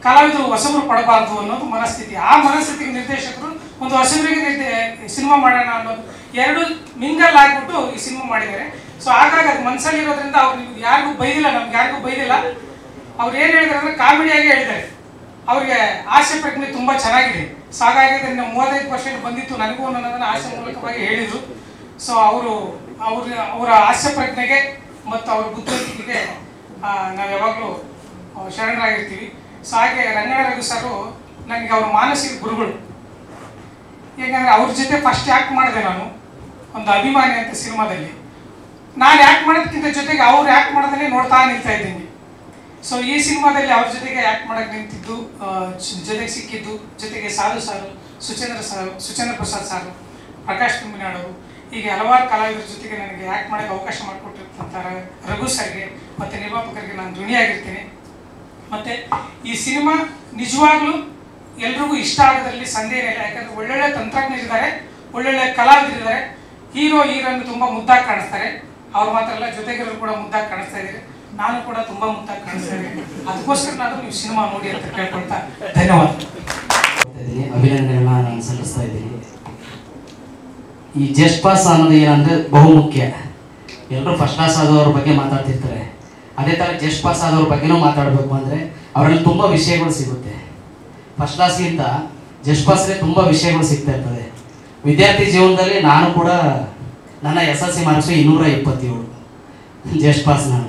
ಕಲಾವಿದರು ಹೊಸಬರು ಪಡಬಾರ್ದು ಅನ್ನೋದು ಮನಸ್ಥಿತಿ. ಆ ಮನಸ್ಥಿತಿಗೆ ನಿರ್ದೇಶಕರು ಒಂದು ಹೊಸಬರಿಗೆ ಸಿನಿಮಾ ಮಾಡೋಣ ಅನ್ನೋದು ಎರಡು ಮಿಂಗಲ್ ಆಗಿಬಿಟ್ಟು ಈ ಸಿನಿಮಾ ಮಾಡಿದ್ದಾರೆ. ಸೊ ಹಾಗಾಗಿ ಅದು ಮನಸ್ಸಲ್ಲಿರೋದ್ರಿಂದ ಅವ್ರು ನಿಮ್ಗೆ ಯಾರಿಗೂ ಬೈದಿಲ್ಲ, ನಮ್ಗೆ ಯಾರಿಗೂ ಬೈದಿಲ್ಲ. ಅವ್ರು ಏನು ಹೇಳಿದಾರೆ ಅಂದರೆ ಕಾಮಿಡಿಯಾಗಿ ಹೇಳಿದ್ದಾರೆ. ಅವ್ರಿಗೆ ಹಾಸ್ಯ ಪ್ರಜ್ಞೆ ತುಂಬ ಚೆನ್ನಾಗಿದೆ. ಸೊ ಹಾಗಾಗಿ ಅದನ್ನು 35% ಬಂದಿತ್ತು ನನಗೂ ಅನ್ನೋದನ್ನು ಹಾಸ್ಯ ಮೂಲಕವಾಗಿ ಹೇಳಿದರು. ಸೊ ಅವರ ಹಾಸ್ಯ ಪ್ರಜ್ಞೆಗೆ ಮತ್ತು ಅವ್ರ ಬುದ್ಧಿವಂತಿಕೆಗೆ ನಾವು ಯಾವಾಗಲೂ ಶರಣರಾಗಿರ್ತೀವಿ. ಸೊ ಹಾಗೆ ರಂಗಣ ರಘು ಸರು ನನಗೆ ಅವ್ರ ಮಾನಸಿಕ ಗುರುಗಳು. ಏಕೆಂದರೆ ಅವ್ರ ಜೊತೆ ಫಸ್ಟ್ ಆ್ಯಕ್ಟ್ ಮಾಡಿದೆ ನಾನು ಒಂದು ಅಭಿಮಾನಿ ಅಂತ ಸಿನಿಮಾದಲ್ಲಿ. ನಾನು ಆ್ಯಕ್ಟ್ ಮಾಡೋದಕ್ಕಿಂತ ಜೊತೆಗೆ ಅವ್ರು ಆ್ಯಕ್ಟ್ ಮಾಡೋದನ್ನೇ ನೋಡ್ತಾ ನಿಲ್ತಾ ಇದ್ದೀನಿ. ಸೊ ಈ ಸಿನಿಮಾದಲ್ಲಿ ಅವ್ರ ಜೊತೆಗೆ ಆ್ಯಕ್ಟ್ ಮಾಡೋಕ್ಕೆ ನಿಂತಿದ್ದು, ಜೊತೆಗೆ ಸಿಕ್ಕಿದ್ದು, ಜೊತೆಗೆ ಸಾರು ಸುಚೇಂದ್ರ ಪ್ರಸಾದ್ ಸಾರು, ಪ್ರಕಾಶ್ ತುಂಬಿನಾಡವರು, ಹೀಗೆ ಹಲವಾರು ಕಲಾವಿದರ ಜೊತೆಗೆ ನನಗೆ ಆ್ಯಕ್ಟ್ ಮಾಡೋಕ್ಕೆ ಅವಕಾಶ ಮಾಡಿಕೊಟ್ಟಿರ್ತಂಥ ರಘು ಸರ್ಗೆ ಮತ್ತು ನಿರ್ಮಾಪಕರಿಗೆ ನಾನು ಋಣಿಯಾಗಿರ್ತೀನಿ. ಮತ್ತು ಈ ಸಿನಿಮಾ ನಿಜವಾಗ್ಲೂ ಎಲ್ರಿಗೂ ಇಷ್ಟ ಆಗೋದ್ರಲ್ಲಿ ಸಂದೇಹ ಇಲ್ಲ. ಯಾಕಂದರೆ ಒಳ್ಳೊಳ್ಳೆ ತಂತ್ರಜ್ಞರಿದ್ದಾರೆ, ಒಳ್ಳೊಳ್ಳೆ ಕಲಾವಿದರಿದ್ದಾರೆ. ಹೀರೋಯಿನ್ ತುಂಬ ಮುದ್ದಾಗಿ ಕಾಣಿಸ್ತಾರೆ. ಅವ್ರು ಮಾತ್ರ ಅಲ್ಲ, ಜೊತೆಗಿರೋರು ಕೂಡ ಮುದ್ದಾಗಿ ಕಾಣಿಸ್ತಾ ಇದ್ದಾರೆ. ನಾನು ಕೂಡ ತುಂಬ ಮುದ್ದಾಗಿ ಕಾಣಿಸ್ತಾ ಇದ್ದೀನಿ. ಅದಕ್ಕೋಸ್ಕರನಾದರೂ ನೀವು ಸಿನಿಮಾ ನೋಡಿ ಅಂತ ಕೇಳ್ಕೊಳ್ತಾ ಧನ್ಯವಾದ. ಅಭಿನಂದನೆಗಳನ್ನ ನಾನು ಸಲ್ಲಿಸ್ತಾ ಇದ್ದೀನಿ. ಈ ಜಸ್ಟ್ ಪಾಸ್ ಅನ್ನೋದು ಏನಂದರೆ ಬಹುಮುಖ್ಯ. ಎಲ್ಲರೂ ಫಸ್ಟ್ ಕ್ಲಾಸ್ ಆದವ್ರ ಬಗ್ಗೆ ಮಾತಾಡ್ತಿರ್ತಾರೆ. ಅದೇ ಥರ ಜಸ್ಟ್ ಪಾಸ್ ಆದವ್ರ ಬಗ್ಗೆನೂ ಮಾತಾಡಬೇಕು ಅಂದರೆ ಅವರಲ್ಲಿ ತುಂಬ ವಿಷಯಗಳು ಸಿಗುತ್ತೆ. ಫಸ್ಟ್ ಕ್ಲಾಸ್ಗಿಂತ ಜಸ್ಟ್ ಪಾಸ್ಗೆ ತುಂಬ ವಿಷಯಗಳು ಸಿಗ್ತಾ ಇರ್ತದೆ. ವಿದ್ಯಾರ್ಥಿ ಜೀವನದಲ್ಲಿ ನಾನು ಕೂಡ ನನ್ನ SSLC ಮಾರ್ಕ್ಸು 227 ಜಸ್ಟ್ ಪಾಸ್ ನಾನು.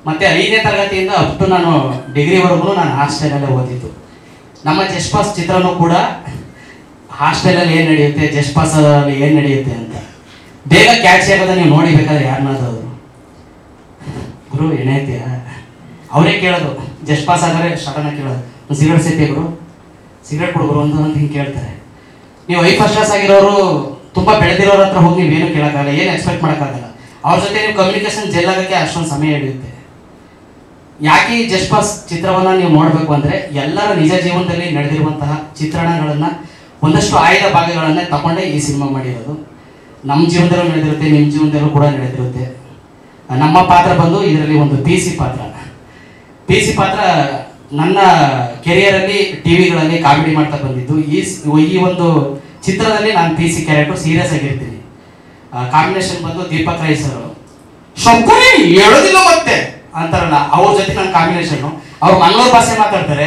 ಮತ್ತು 5ನೇ ತರಗತಿಯಿಂದ ಅಪ್ ಟು ನಾನು ಡಿಗ್ರಿವರೆಗೂ ನಾನು ಹಾಸ್ಟೆಲಲ್ಲೇ ಓದಿದ್ದು. ನಮ್ಮ ಜಸ್ಟ್ ಪಾಸ್ ಚಿತ್ರನೂ ಕೂಡ ಹಾಸ್ಟೆಲಲ್ಲಿ ಏನು ನಡೆಯುತ್ತೆ, ಜಸ್ಟ್ ಪಾಸಲ್ಲಿ ಏನು ನಡೆಯುತ್ತೆ ಅಂತ ಬೇಗ ಕ್ಯಾಚ್ ಆಗೋದ ನೀವು ನೋಡಿಬೇಕಾದ್ರೆ ಯಾರನ್ನಾದ್ರು ಗುರು ಏನೈತಿಯ ಅವರೇ ಕೇಳೋದು. ಜಸ್ಟ್ ಪಾಸ್ ಆದರೆ ಸಡನ್ನಾಗಿ ಕೇಳೋದು, ಒಂದು ಸಿಗರೇಟ್ ಸೇತಿ ಗುರು, ಸಿಗರೇಟ್ ಕೊಡ್ಗುರು ಅಂತ ಹಿಂಗೆ ಕೇಳ್ತಾರೆ. ನೀವು ಫಸ್ಟ್ ಕ್ಲಾಸ್ ಆಗಿರೋರು ತುಂಬ ಬೆಳೆದಿರೋರ ಹತ್ರ ಹೋಗಿ ನೀವೇನು ಕೇಳೋಕ್ಕಾಗಲ್ಲ, ಏನು ಎಕ್ಸ್ಪೆಕ್ಟ್ ಮಾಡೋಕ್ಕಾಗಲ್ಲ. ಅವ್ರ ಜೊತೆ ನೀವು ಕಮ್ಯುನಿಕೇಷನ್ ಜೆಲ್ಲಾಗೋಕ್ಕೆ ಅಷ್ಟೊಂದು ಸಮಯ ಹಿಡಿಯುತ್ತೆ. ಯಾಕೆ ಈ ಜಸ್ಟ್ ಪಾಸ್ ಚಿತ್ರವನ್ನು ನೀವು ನೋಡಬೇಕು ಅಂದರೆ ಎಲ್ಲರ ನಿಜ ಜೀವನದಲ್ಲಿ ನಡೆದಿರುವಂತಹ ಚಿತ್ರಣಗಳನ್ನು ಒಂದಷ್ಟು ಆಯ್ದ ಭಾಗಗಳನ್ನೇ ತಗೊಂಡೇ ಈ ಸಿನಿಮಾ ಮಾಡಿರೋದು. ನಮ್ಮ ಜೀವನದಲ್ಲೂ ನಡೆದಿರುತ್ತೆ, ನಿಮ್ಮ ಜೀವನದಲ್ಲೂ ಕೂಡ ನಡೆದಿರುತ್ತೆ. ನಮ್ಮ ಪಾತ್ರ ಬಂದು ಇದರಲ್ಲಿ ಒಂದು PC ಪಾತ್ರ. PC ಪಾತ್ರ ನನ್ನ ಕೆರಿಯರಲ್ಲಿ ಟಿವಿಗಳಲ್ಲಿ ಕಾಮಿಡಿ ಮಾಡ್ತಾ ಬಂದಿದ್ದು. ಈ ಒಂದು ಚಿತ್ರದಲ್ಲಿ ನಾನು PC ಕ್ಯಾರೆಕ್ಟರ್ ಸೀರಿಯಸ್ ಆಗಿರ್ತೀನಿ. ಕಾಂಬಿನೇಷನ್ ಬಂದು ದೀಪಕ್ ರೈ ಸರ್ ಶಂಕರಿ ಹೇಳೋದಿಲ್ಲ ಮತ್ತೆ ಅಂತಾರಲ್ಲ, ಅವ್ರ ಜೊತೆ ನನ್ನ ಕಾಂಬಿನೇಷನ್ನು. ಅವ್ರು ಮಂಗಳೂರು ಭಾಷೆ ಮಾತಾಡ್ತಾರೆ.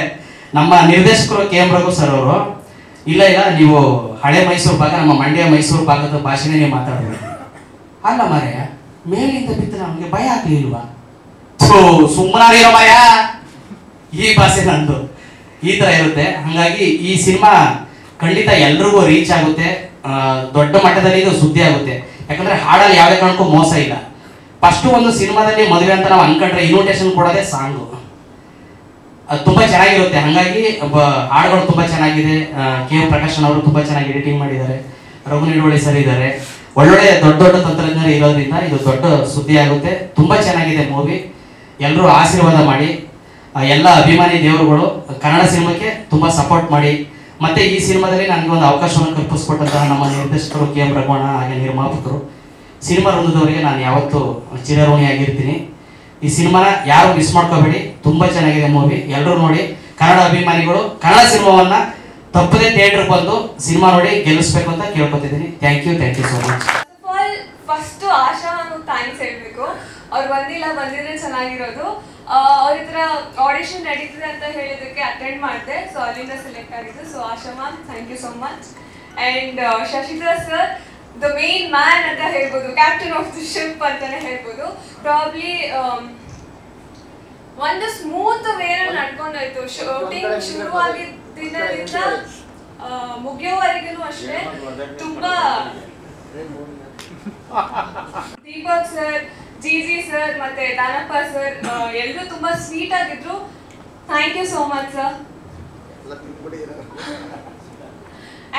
ನಮ್ಮ ನಿರ್ದೇಶಕರು KM ರಘು ಸರ್ ಅವರು ಇಲ್ಲ ನೀವು ಹಳೆ ಮೈಸೂರು ಭಾಗ, ನಮ್ಮ ಮಂಡ್ಯ ಮೈಸೂರು ಭಾಗದ ಭಾಷೆನೇ ನೀವು ಮಾತಾಡೋದು. ಅಲ್ಲ ಮಾರಾಯ, ಮೇಲಿಂದ ಬಿದ್ದರೆ ನಮಗೆ ಭಯ ಆಗ್ಲಿಲ್ವಾ? ಸುಮ್ಮನಾಗಿರೋ ಭಯ, ಈ ಭಾಷೆ ನಂದು, ಈ ಥರ ಇರುತ್ತೆ. ಹಾಗಾಗಿ ಈ ಸಿನಿಮಾ ಖಂಡಿತ ಎಲ್ರಿಗೂ ರೀಚ್ ಆಗುತ್ತೆ, ದೊಡ್ಡ ಮಟ್ಟದಲ್ಲಿ ಇದು ಸುದ್ದಿ ಆಗುತ್ತೆ. ಯಾಕಂದ್ರೆ ಹಾಡಲ್ಲಿ ಯಾವುದೇ ಕಾರಣಕ್ಕೂ ಮೋಸ ಇಲ್ಲ. ಫಸ್ಟು ಒಂದು ಸಿನಿಮಾದಲ್ಲಿ ಮದುವೆ ಅಂತ ನಾವು ಅನ್ಕೊಂಡ್ರೆ ಇನ್ವಿಟೇಷನ್ ಕೊಡೋದೇ ಸಾಂಗು, ಅದು ತುಂಬ ಚೆನ್ನಾಗಿರುತ್ತೆ. ಹಾಗಾಗಿ ಹಾಡುಗಳು ತುಂಬ ಚೆನ್ನಾಗಿದೆ. KM ಪ್ರಕಾಶನ್ ಅವರು ತುಂಬ ಚೆನ್ನಾಗಿ ಎಡಿಟಿಂಗ್ ಮಾಡಿದ್ದಾರೆ. ರಘು ನಿಡೋಳಿ ಸರ್ ಇದ್ದಾರೆ. ಒಳ್ಳೊಳ್ಳೆ ದೊಡ್ಡ ದೊಡ್ಡ ತಂತ್ರಜ್ಞರು ಇರೋದ್ರಿಂದ ಇದು ದೊಡ್ಡ ಸುದ್ದಿ ಆಗುತ್ತೆ. ತುಂಬ ಚೆನ್ನಾಗಿದೆ ಮೂವಿ. ಎಲ್ಲರೂ ಆಶೀರ್ವಾದ ಮಾಡಿ. ಎಲ್ಲ ಅಭಿಮಾನಿ ದೇವರುಗಳು ಕನ್ನಡ ಸಿನಿಮಾಕ್ಕೆ ತುಂಬ ಸಪೋರ್ಟ್ ಮಾಡಿ. ಮತ್ತು ಈ ಸಿನಿಮಾದಲ್ಲಿ ನನಗೆ ಒಂದು ಅವಕಾಶವನ್ನು ಕಲ್ಪಿಸ್ಕೊಟ್ಟಂತಹ ನಮ್ಮ ನಿರ್ದೇಶಕರು KM ರಘುವಣ್ಣ, ಹಾಗೆ ನಿರ್ಮಾಪಕರು, ಸಿನಿಮಾ ವೃಂದದವರಿಗೆ ನಾನು ಯಾವತ್ತೂ ಚಿರಋಣಿಯಾಗಿರ್ತೀನಿ. ಈ ಸಿನಿಮಾನ ಯಾರು ಮಿಸ್ ಮಾಡ್ಕೋಬೇಡಿ, ತುಂಬ ಚೆನ್ನಾಗಿದೆ ಮೂವಿ, ಎಲ್ಲರೂ ನೋಡಿ. ಕನ್ನಡ ಅಭಿಮಾನಿಗಳು ಕನ್ನಡ ಸಿನಿಮಾವನ್ನು ತಪ್ಪದೇ ಥಿಯೇಟರ್ಗೆ ಬಂದು ಸಿನಿಮಾ ನೋಡಿ ಗೆಲ್ಲಿಸ್ಬೇಕು ಅಂತ ಕೇಳ್ಕೊತಿದ್ದೀನಿ. Thank you so much. First Asha ಅನ್ನೋ ಥ್ಯಾಂಕ್ಸ್ ಹೇಳಬೇಕು. ಅವ್ರು ಬಂದಿದ್ರೆ ಚೆನ್ನಾಗಿರೋದು. ಅವ್ರ ಹತ್ರ ಆಡಿಷನ್ ನಡೀತಿದೆ ಅಂತ ಹೇಳಿದಕ್ಕೆ ಅಟೆಂಡ್ ಮಾಡಿದೆ. ಸೊ ಅಲ್ಲಿಂದ ಸೆಲೆಕ್ಟ್ ಆಗಿದ್ದು. So Asha ma'am, thank you so much. And Shashidhar sir, the main man ಅಂತ ಹೇಳ್ಬೋದು, ಕ್ಯಾಪ್ಟನ್ ಆಫ್ ದಿ ಶಿಪ್ ಅಂತಾನೆ ಹೇಳ್ಬೋದು. ಪ್ರಾಬ್ಲಿ ಒಂದು ಸ್ಮೂತ್ ವೇರಲ್ಲಿ ನಡ್ಕೊಂಡೋಯ್ತು. ಶೂಟಿಂಗ್ ಶುರುವಾಗಿದ್ದರಿಂದ ಮುಗಿಯೋವರೆಗೂ ಅಷ್ಟೇ ತುಂಬಾ ದೀಪಕ್ ಸರ್, ಜಿಜಿ ಸರ್ ಮತ್ತೆ ದಾನಪ್ಪ ಸರ್ ಎಲ್ಲರೂ ತುಂಬಾ ಸ್ವೀಟ್ ಆಗಿದ್ರು. Thank you so much sir.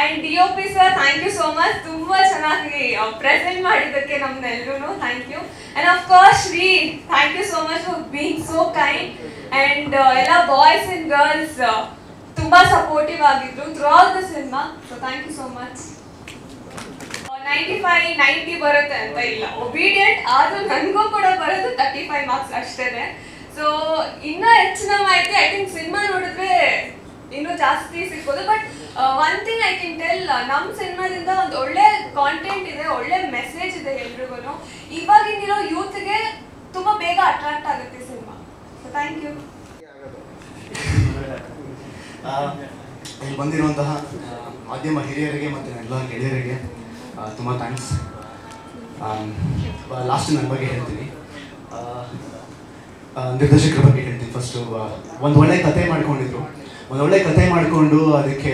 And DOP sir, thank you so much. ತುಂಬಾ ಚೆನ್ನಾಗಿ ಪ್ರೆಸೆಂಟ್ ಮಾಡಿದ್ದಕ್ಕೆ ನಮ್ನೆಲ್ಲರೂ thank you. And of course Shri, thank you so much for being so kind. And ಎಲ್ಲ ಬಾಯ್ಸ್ ಅಂಡ್ ಗರ್ಲ್ಸ್ ತುಂಬಾ ಸಪೋರ್ಟಿವ್ ಆಗಿದ್ರು throughout the cinema. So thank you so much. 95, 90 ಬರುತ್ತೆ ಅಂತ ಇಲ್ಲ, ಒಬಿಡಿಯಂಟ್ ಆದ್ರೂ ನನಗೂ ಕೂಡ ಬರೋದು 35 ಮಾರ್ಕ್ಸ್ ಅಷ್ಟೇ. ಸೊ ಇನ್ನೂ ಹೆಚ್ಚಿನ ಮಾಹಿತಿ ಐ ಥಿಂಕ್ ಸಿನಿಮಾ ನೋಡಿದ್ರೆ ಇನ್ನೂ ಜಾಸ್ತಿ ಸಿಗ್ಬೋದು. But one thing I can tell, ನಮ್ಮ ಸಿನಿಮಾದಿಂದ ಒಂದು ಒಳ್ಳೆ ಕಾಂಟೆಂಟ್ ಇದೆ, ಒಳ್ಳೆ ಮೆಸೇಜ್ ಇದೆ ಎಲ್ರಿಗೂ. ಇವಾಗಿನಿರೋ ಯೂತ್ಗೆ ತುಂಬ ಬೇಗ ಅಟ್ರಾಕ್ಟ್ ಆಗುತ್ತೆ ಸಿನಿಮಾ. So thank you. ಇಲ್ಲಿ ಬಂದಿರುವಂತಹ ಮಾಧ್ಯಮ ಹಿರಿಯರಿಗೆ ಮತ್ತು ಎಲ್ಲ ಗೆಳೆಯರಿಗೆ ತುಂಬ ಥ್ಯಾಂಕ್ಸ್. ಲಾಸ್ಟ್ ನನ್ನ ಬಗ್ಗೆ ಹೇಳ್ತೀನಿ, ನಿರ್ದೇಶಕರ ಬಗ್ಗೆ ಹೇಳ್ತೀನಿ. ಫಸ್ಟು ಒಂದು ಒಳ್ಳೆ ಕತೆ ಮಾಡಿಕೊಂಡಿದ್ರು, ಒಂದು ಒಳ್ಳೆ ಕತೆ ಮಾಡಿಕೊಂಡು ಅದಕ್ಕೆ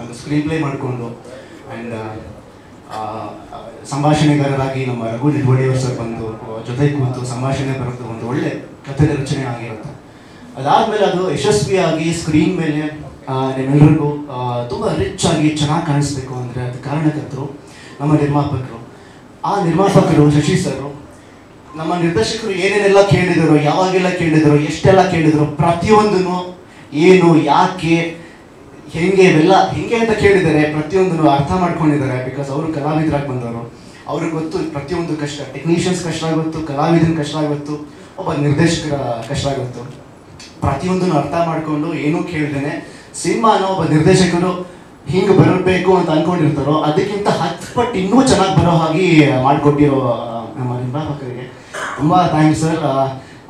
ಒಂದು ಸ್ಕ್ರೀನ್ ಪ್ಲೇ ಮಾಡಿಕೊಂಡು ಆ್ಯಂಡ್ ಸಂಭಾಷಣೆಗಾರರಾಗಿ ನಮ್ಮ ರಘು ನಿಡ್ವಡಿಯವರು ಸರ್ ಬಂದು ಜೊತೆ ಕೂತು ಸಂಭಾಷಣೆ ಬರೆದು ಒಂದು ಒಳ್ಳೆ ಕಥೆ ರಚನೆ ಆಗಿರುತ್ತೆ. ಅದಾದಮೇಲೆ ಅದು ಯಶಸ್ವಿಯಾಗಿ ಸ್ಕ್ರೀನ್ ಮೇಲೆ ನಿಮ್ಮೆಲ್ಲರಿಗೂ ತುಂಬ ರಿಚ್ ಆಗಿ ಚೆನ್ನಾಗಿ ಕಾಣಿಸ್ಬೇಕು ಅಂದರೆ ಅದು ಕಾರಣಕರ್ತರು ನಮ್ಮ ನಿರ್ಮಾಪಕರು. ಆ ನಿರ್ಮಾಪಕರು ಶಶಿ ಸರ್ ನಮ್ಮ ನಿರ್ದೇಶಕರು ಏನೇನೆಲ್ಲ ಕೇಳಿದರು, ಯಾವಾಗೆಲ್ಲ ಕೇಳಿದರು, ಎಷ್ಟೆಲ್ಲ ಕೇಳಿದರು, ಪ್ರತಿಯೊಂದನ್ನು ಏನು ಯಾಕೆ ಹೆಂಗೆ ಇವೆಲ್ಲ ಹೆಂಗೆ ಅಂತ ಕೇಳಿದ್ದಾರೆ, ಪ್ರತಿಯೊಂದನ್ನು ಅರ್ಥ ಮಾಡ್ಕೊಂಡಿದ್ದಾರೆ. ಬಿಕಾಸ್ ಅವರು ಕಲಾವಿದರಾಗಿ ಬಂದವರು, ಅವ್ರಿಗೆ ಗೊತ್ತು ಪ್ರತಿಯೊಂದು ಕಷ್ಟ, ಟೆಕ್ನಿಷಿಯನ್ಸ್ ಕಷ್ಟ ಆಗುತ್ತು, ಕಲಾವಿದನ ಕಷ್ಟ ಆಗುತ್ತು, ಒಬ್ಬ ನಿರ್ದೇಶಕರ ಕಷ್ಟ ಆಗುತ್ತು. ಪ್ರತಿಯೊಂದನ್ನು ಅರ್ಥ ಮಾಡಿಕೊಂಡು ಏನೂ ಕೇಳ್ದೇನೆ ಸಿನಿಮಾನ ಒಬ್ಬ ನಿರ್ದೇಶಕರು ಹಿಂಗೆ ಬರಬೇಕು ಅಂತ ಅಂದ್ಕೊಂಡಿರ್ತಾರೋ ಅದಕ್ಕಿಂತ 10 ಪಟ್ಟು ಇನ್ನೂ ಚೆನ್ನಾಗಿ ಬರೋ ಹಾಗೆ ಮಾಡಿಕೊಟ್ಟಿರೋ ನಮ್ಮ ನಿರ್ಮಾಪಕರಿಗೆ ತುಂಬ ಥ್ಯಾಂಕ್ಸ್ ಸರ್.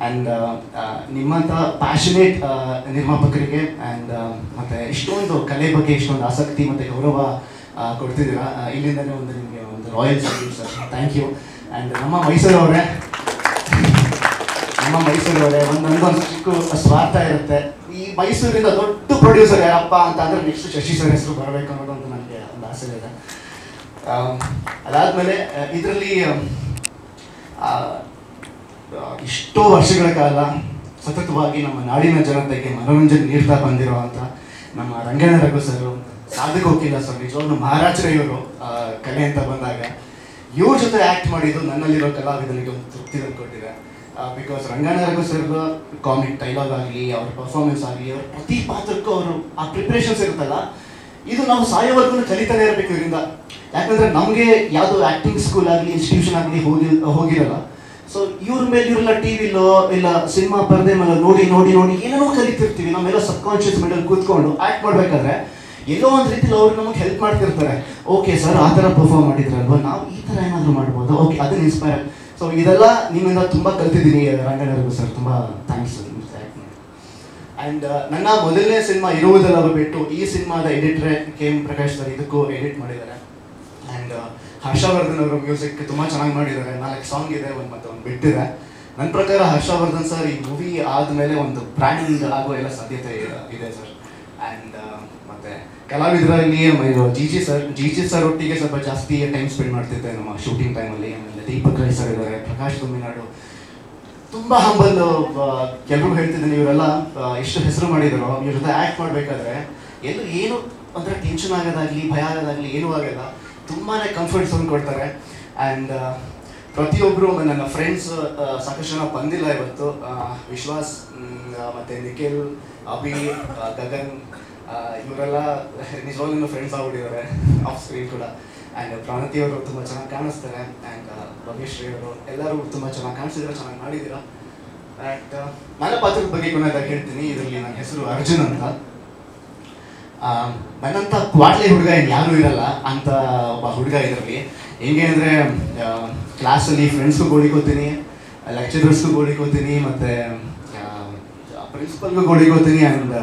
ಆ್ಯಂಡ್ ನಿಮ್ಮಂಥ ಪ್ಯಾಷನೇಟ್ ನಿರ್ಮಾಪಕರಿಗೆ ಆ್ಯಂಡ್ ಮತ್ತು ಇಷ್ಟೊಂದು ಕಲೆ ಬಗ್ಗೆ ಇಷ್ಟೊಂದು ಆಸಕ್ತಿ ಮತ್ತು ಗೌರವ ಕೊಡ್ತಿದ್ದೀರಾ. ಇಲ್ಲಿಂದನೇ ಒಂದು ನಿಮಗೆ ಒಂದು royal salute sir, thank you. And ನಮ್ಮ ಮೈಸೂರವರೇ ನನಗೊಂದು ಚಿಕ್ಕ ಸ್ವಾರ್ಥ ಇರುತ್ತೆ, ಈ ಮೈಸೂರಿಂದ ದೊಡ್ಡ ಪ್ರೊಡ್ಯೂಸರ್ ಯಾರಪ್ಪ ಅಂತ ಅಂದರೆ ನೆಕ್ಸ್ಟ್ ಶಶಿ ಸರ್ ಹೆಸರು ಬರಬೇಕು ಅನ್ನೋದೊಂದು ನನಗೆ ಒಂದು ಆಸೆ ಇದೆ. ಅದಾದಮೇಲೆ ಇದರಲ್ಲಿ ಇಷ್ಟೋ ವರ್ಷಗಳ ಕಾಲ ಸತತವಾಗಿ ನಮ್ಮ ನಾಡಿನ ಜನತೆಗೆ ಮನೋರಂಜನೆ ನೀಡ್ತಾ ಬಂದಿರುವಂಥ ನಮ್ಮ ರಂಗಣ್ಣ ರಘು ಸರ್, ಸಾಧಕ ವಕೀಲ ಸರ್, ನಿಜವಾಗ್ಲೂ ಮಹಾರಾಜರೇ ಇವರು ಕಲೆ ಅಂತ ಬಂದಾಗ ಇವ್ರ ಜೊತೆ ಆ್ಯಕ್ಟ್ ಮಾಡಿದ್ದು ನನ್ನಲ್ಲಿರೋ ಕಲಾವಿದನಿಗೆ ಒಂದು ತೃಪ್ತಿ ತಂದುಕೊಟ್ಟಿದೆ. Because Ranganna Raghu sir comic dialogue ಆಗಲಿ, ಅವ್ರ ಪರ್ಫಾರ್ಮೆನ್ಸ್ ಆಗಲಿ, ಅವ್ರ ಪ್ರತಿ ಪಾತ್ರಕ್ಕೂ ಅವರು ಆ ಪ್ರಿಪ್ರೇಷನ್ಸ್ ಇರುತ್ತಲ್ಲ, ಇದು ನಾವು ಸಾಯೋವರೆಗೂ ಕಲಿತಾನೆ ಇರಬೇಕು ಇವರಿಂದ. ಯಾಕಂದರೆ ನಮಗೆ ಯಾವುದೋ ಆ್ಯಕ್ಟಿಂಗ್ ಸ್ಕೂಲ್ ಆಗಲಿ ಇನ್ಸ್ಟಿಟ್ಯೂಷನ್ ಆಗಲಿ ಹೋಗಿರಲ್ಲ. ಸೊ ಇವ್ರ ಮೇಲೆ ಇವರೆಲ್ಲ ಟಿ ವಿಲೋ ಇಲ್ಲ ಸಿನಿಮಾ ಪರದೆ ಮೇಲೆ ನೋಡಿ ನೋಡಿ ನೋಡಿ ಏನೇನೋ ಕಲಿತಿರ್ತೀವಿ. ನಾವೆಲ್ಲ ಸಬ್ಕಾನ್ಷಿಯಸ್ ಮೈಂಡಲ್ಲಿ ಕೂತ್ಕೊಂಡು ಆ್ಯಕ್ಟ್ ಮಾಡಬೇಕಾದ್ರೆ ಎಲ್ಲೋ ಒಂದು ರೀತಿಲಿ ಅವ್ರು ನಮಗೆ ಹೆಲ್ಪ್ ಮಾಡ್ತಿರ್ತಾರೆ. ಓಕೆ ಸರ್ ಆ ಥರ ಪರ್ಫಾರ್ಮ್ ಮಾಡಿದ್ರಲ್ವ, ನಾವು ಈ ಥರ ಏನಾದರೂ ಮಾಡ್ಬೋದು, ಓಕೆ ಅದನ್ನು ಇನ್ಸ್ಪೈರ್. ಸೊ ಇದೆಲ್ಲ ನಿಮ್ಮಿಂದ ತುಂಬ ಕಲ್ತಿದ್ದೀನಿ ರಂಗಣ್ಣರಿಗೂ ಸರ್, ತುಂಬ ಥ್ಯಾಂಕ್ಸ್ ಸರ್. ಆ್ಯಂಡ್ ನನ್ನ ಮೊದಲನೇ ಸಿನಿಮಾ ಇರುವುದೆಲ್ಲ ಬಿಟ್ಟು ಈ ಸಿನಿಮಾದ ಎಡಿಟ್ರೆ KM ಪ್ರಕಾಶ್ ಸರ್ ಇದಕ್ಕೂ ಎಡಿಟ್ ಮಾಡಿದ್ದಾರೆ. ಆ್ಯಂಡ್ ಹರ್ಷವರ್ಧನ್ ಅವರು ಮ್ಯೂಸಿಕ್ ತುಂಬ ಚೆನ್ನಾಗಿ ಮಾಡಿದ್ದಾರೆ. 4 ಸಾಂಗ್ ಇದೆ, ಒಂದು ಬಿಟ್ಟಿದೆ. ನನ್ನ ಪ್ರಕಾರ ಹರ್ಷವರ್ಧನ್ ಸರ್ ಈ ಮೂವಿ ಆದಮೇಲೆ ಒಂದು ಬ್ರ್ಯಾಂಡಿಂಗ್ ಆಗೋ ಎಲ್ಲ ಸಾಧ್ಯತೆ ಇದೆ ಸರ್. ಆ್ಯಂಡ್ ಮತ್ತು ಕಲಾವಿದರಲ್ಲಿ ಜಿ ಸರ್ ಒಟ್ಟಿಗೆ ಸ್ವಲ್ಪ ಜಾಸ್ತಿ ಟೈಮ್ ಸ್ಪೆಂಡ್ ಮಾಡ್ತಿದ್ದೆ ನಮ್ಮ ಶೂಟಿಂಗ್ ಟೈಮಲ್ಲಿ. ಆಮೇಲೆ ದೀಪಕ್ ರೈ ಸರ್ ಇದ್ದಾರೆ, ಪ್ರಕಾಶ್ ತಮಿಳ್ನಾಡು, ತುಂಬ ಹಂಬಲ್. ಕೆಲವರು ಹೇಳ್ತಿದ್ದೀನಿ ಇವರೆಲ್ಲ ಎಷ್ಟು ಹೆಸರು ಮಾಡಿದ್ರು, ಇವ್ರ ಜೊತೆ ಆ್ಯಕ್ಟ್ ಮಾಡಬೇಕಾದ್ರೆ ಎಲ್ಲೂ ಏನು ಅಂದರೆ ಟೆನ್ಷನ್ ಆಗೋದಾಗಲಿ ಭಯ ಆಗೋದಾಗಲಿ ಏನೂ ಆಗಲ್ಲ, ತುಂಬಾ ಕಂಫರ್ಟ್ ಝೋನ್ ಕೊಡ್ತಾರೆ. ಆ್ಯಂಡ್ ಪ್ರತಿಯೊಬ್ಬರು ನನ್ನ ಫ್ರೆಂಡ್ಸ್ ಸಾಕಷ್ಟು ಜನ ಬಂದಿಲ್ಲ ಇವತ್ತು. ವಿಶ್ವಾಸ್ ಮತ್ತು ನಿಖಿಲ್, ಅಭಿ, ಗಗನ್ ಇವರೆಲ್ಲ ನಿಜವಾಗ್ಲೂ ನನ್ನ ಫ್ರೆಂಡ್ಸ್ ಆಗ್ಬಿಟ್ಟಿದ್ದಾರೆ ಆಫ್ ಸ್ಕ್ರೀನ್ ಕೂಡ. ಆ್ಯಂಡ್ ಪ್ರಾಣತಿ ಅವರು ತುಂಬ ಚೆನ್ನಾಗಿ ಕಾಣಿಸ್ತಾರೆ. ಆ್ಯಂಡ್ ಭವ್ಯಶ್ರೀ ಅವರು ಎಲ್ಲರೂ ತುಂಬ ಚೆನ್ನಾಗಿ ಕಾಣಿಸಿದ್ರೆ, ಚೆನ್ನಾಗಿ ಮಾಡಿದ್ದೀರಾ. ಆ್ಯಂಡ್ ನನ್ನ ಪಾತ್ರದ ಬಗ್ಗೆ ಕೊನೆಯದಾಗಿ ಹೇಳ್ತೀನಿ. ಇದರಲ್ಲಿ ನನ್ನ ಹೆಸರು ಅರ್ಜುನ್ ಅಂತ. ನನ್ನಂಥ ಕ್ವಾಟ್ಲೆ ಹುಡುಗ ಏನು ಯಾರೂ ಇರಲ್ಲ ಅಂತ ಒಬ್ಬ ಹುಡುಗ ಇದರಲ್ಲಿ. ಹೆಂಗೆ ಅಂದರೆ ಕ್ಲಾಸಲ್ಲಿ ಫ್ರೆಂಡ್ಸ್ಗೂ ಗೋಳಿಕೋತೀನಿ, ಲೆಕ್ಚರರ್ಸ್ಗೂ ಗೋಳಿಕೋತೀನಿ, ಮತ್ತು ಪ್ರಿನ್ಸಿಪಲ್ಗೂ ಗೋಳಿಕೋತೀನಿ. ಆ್ಯಂಡ್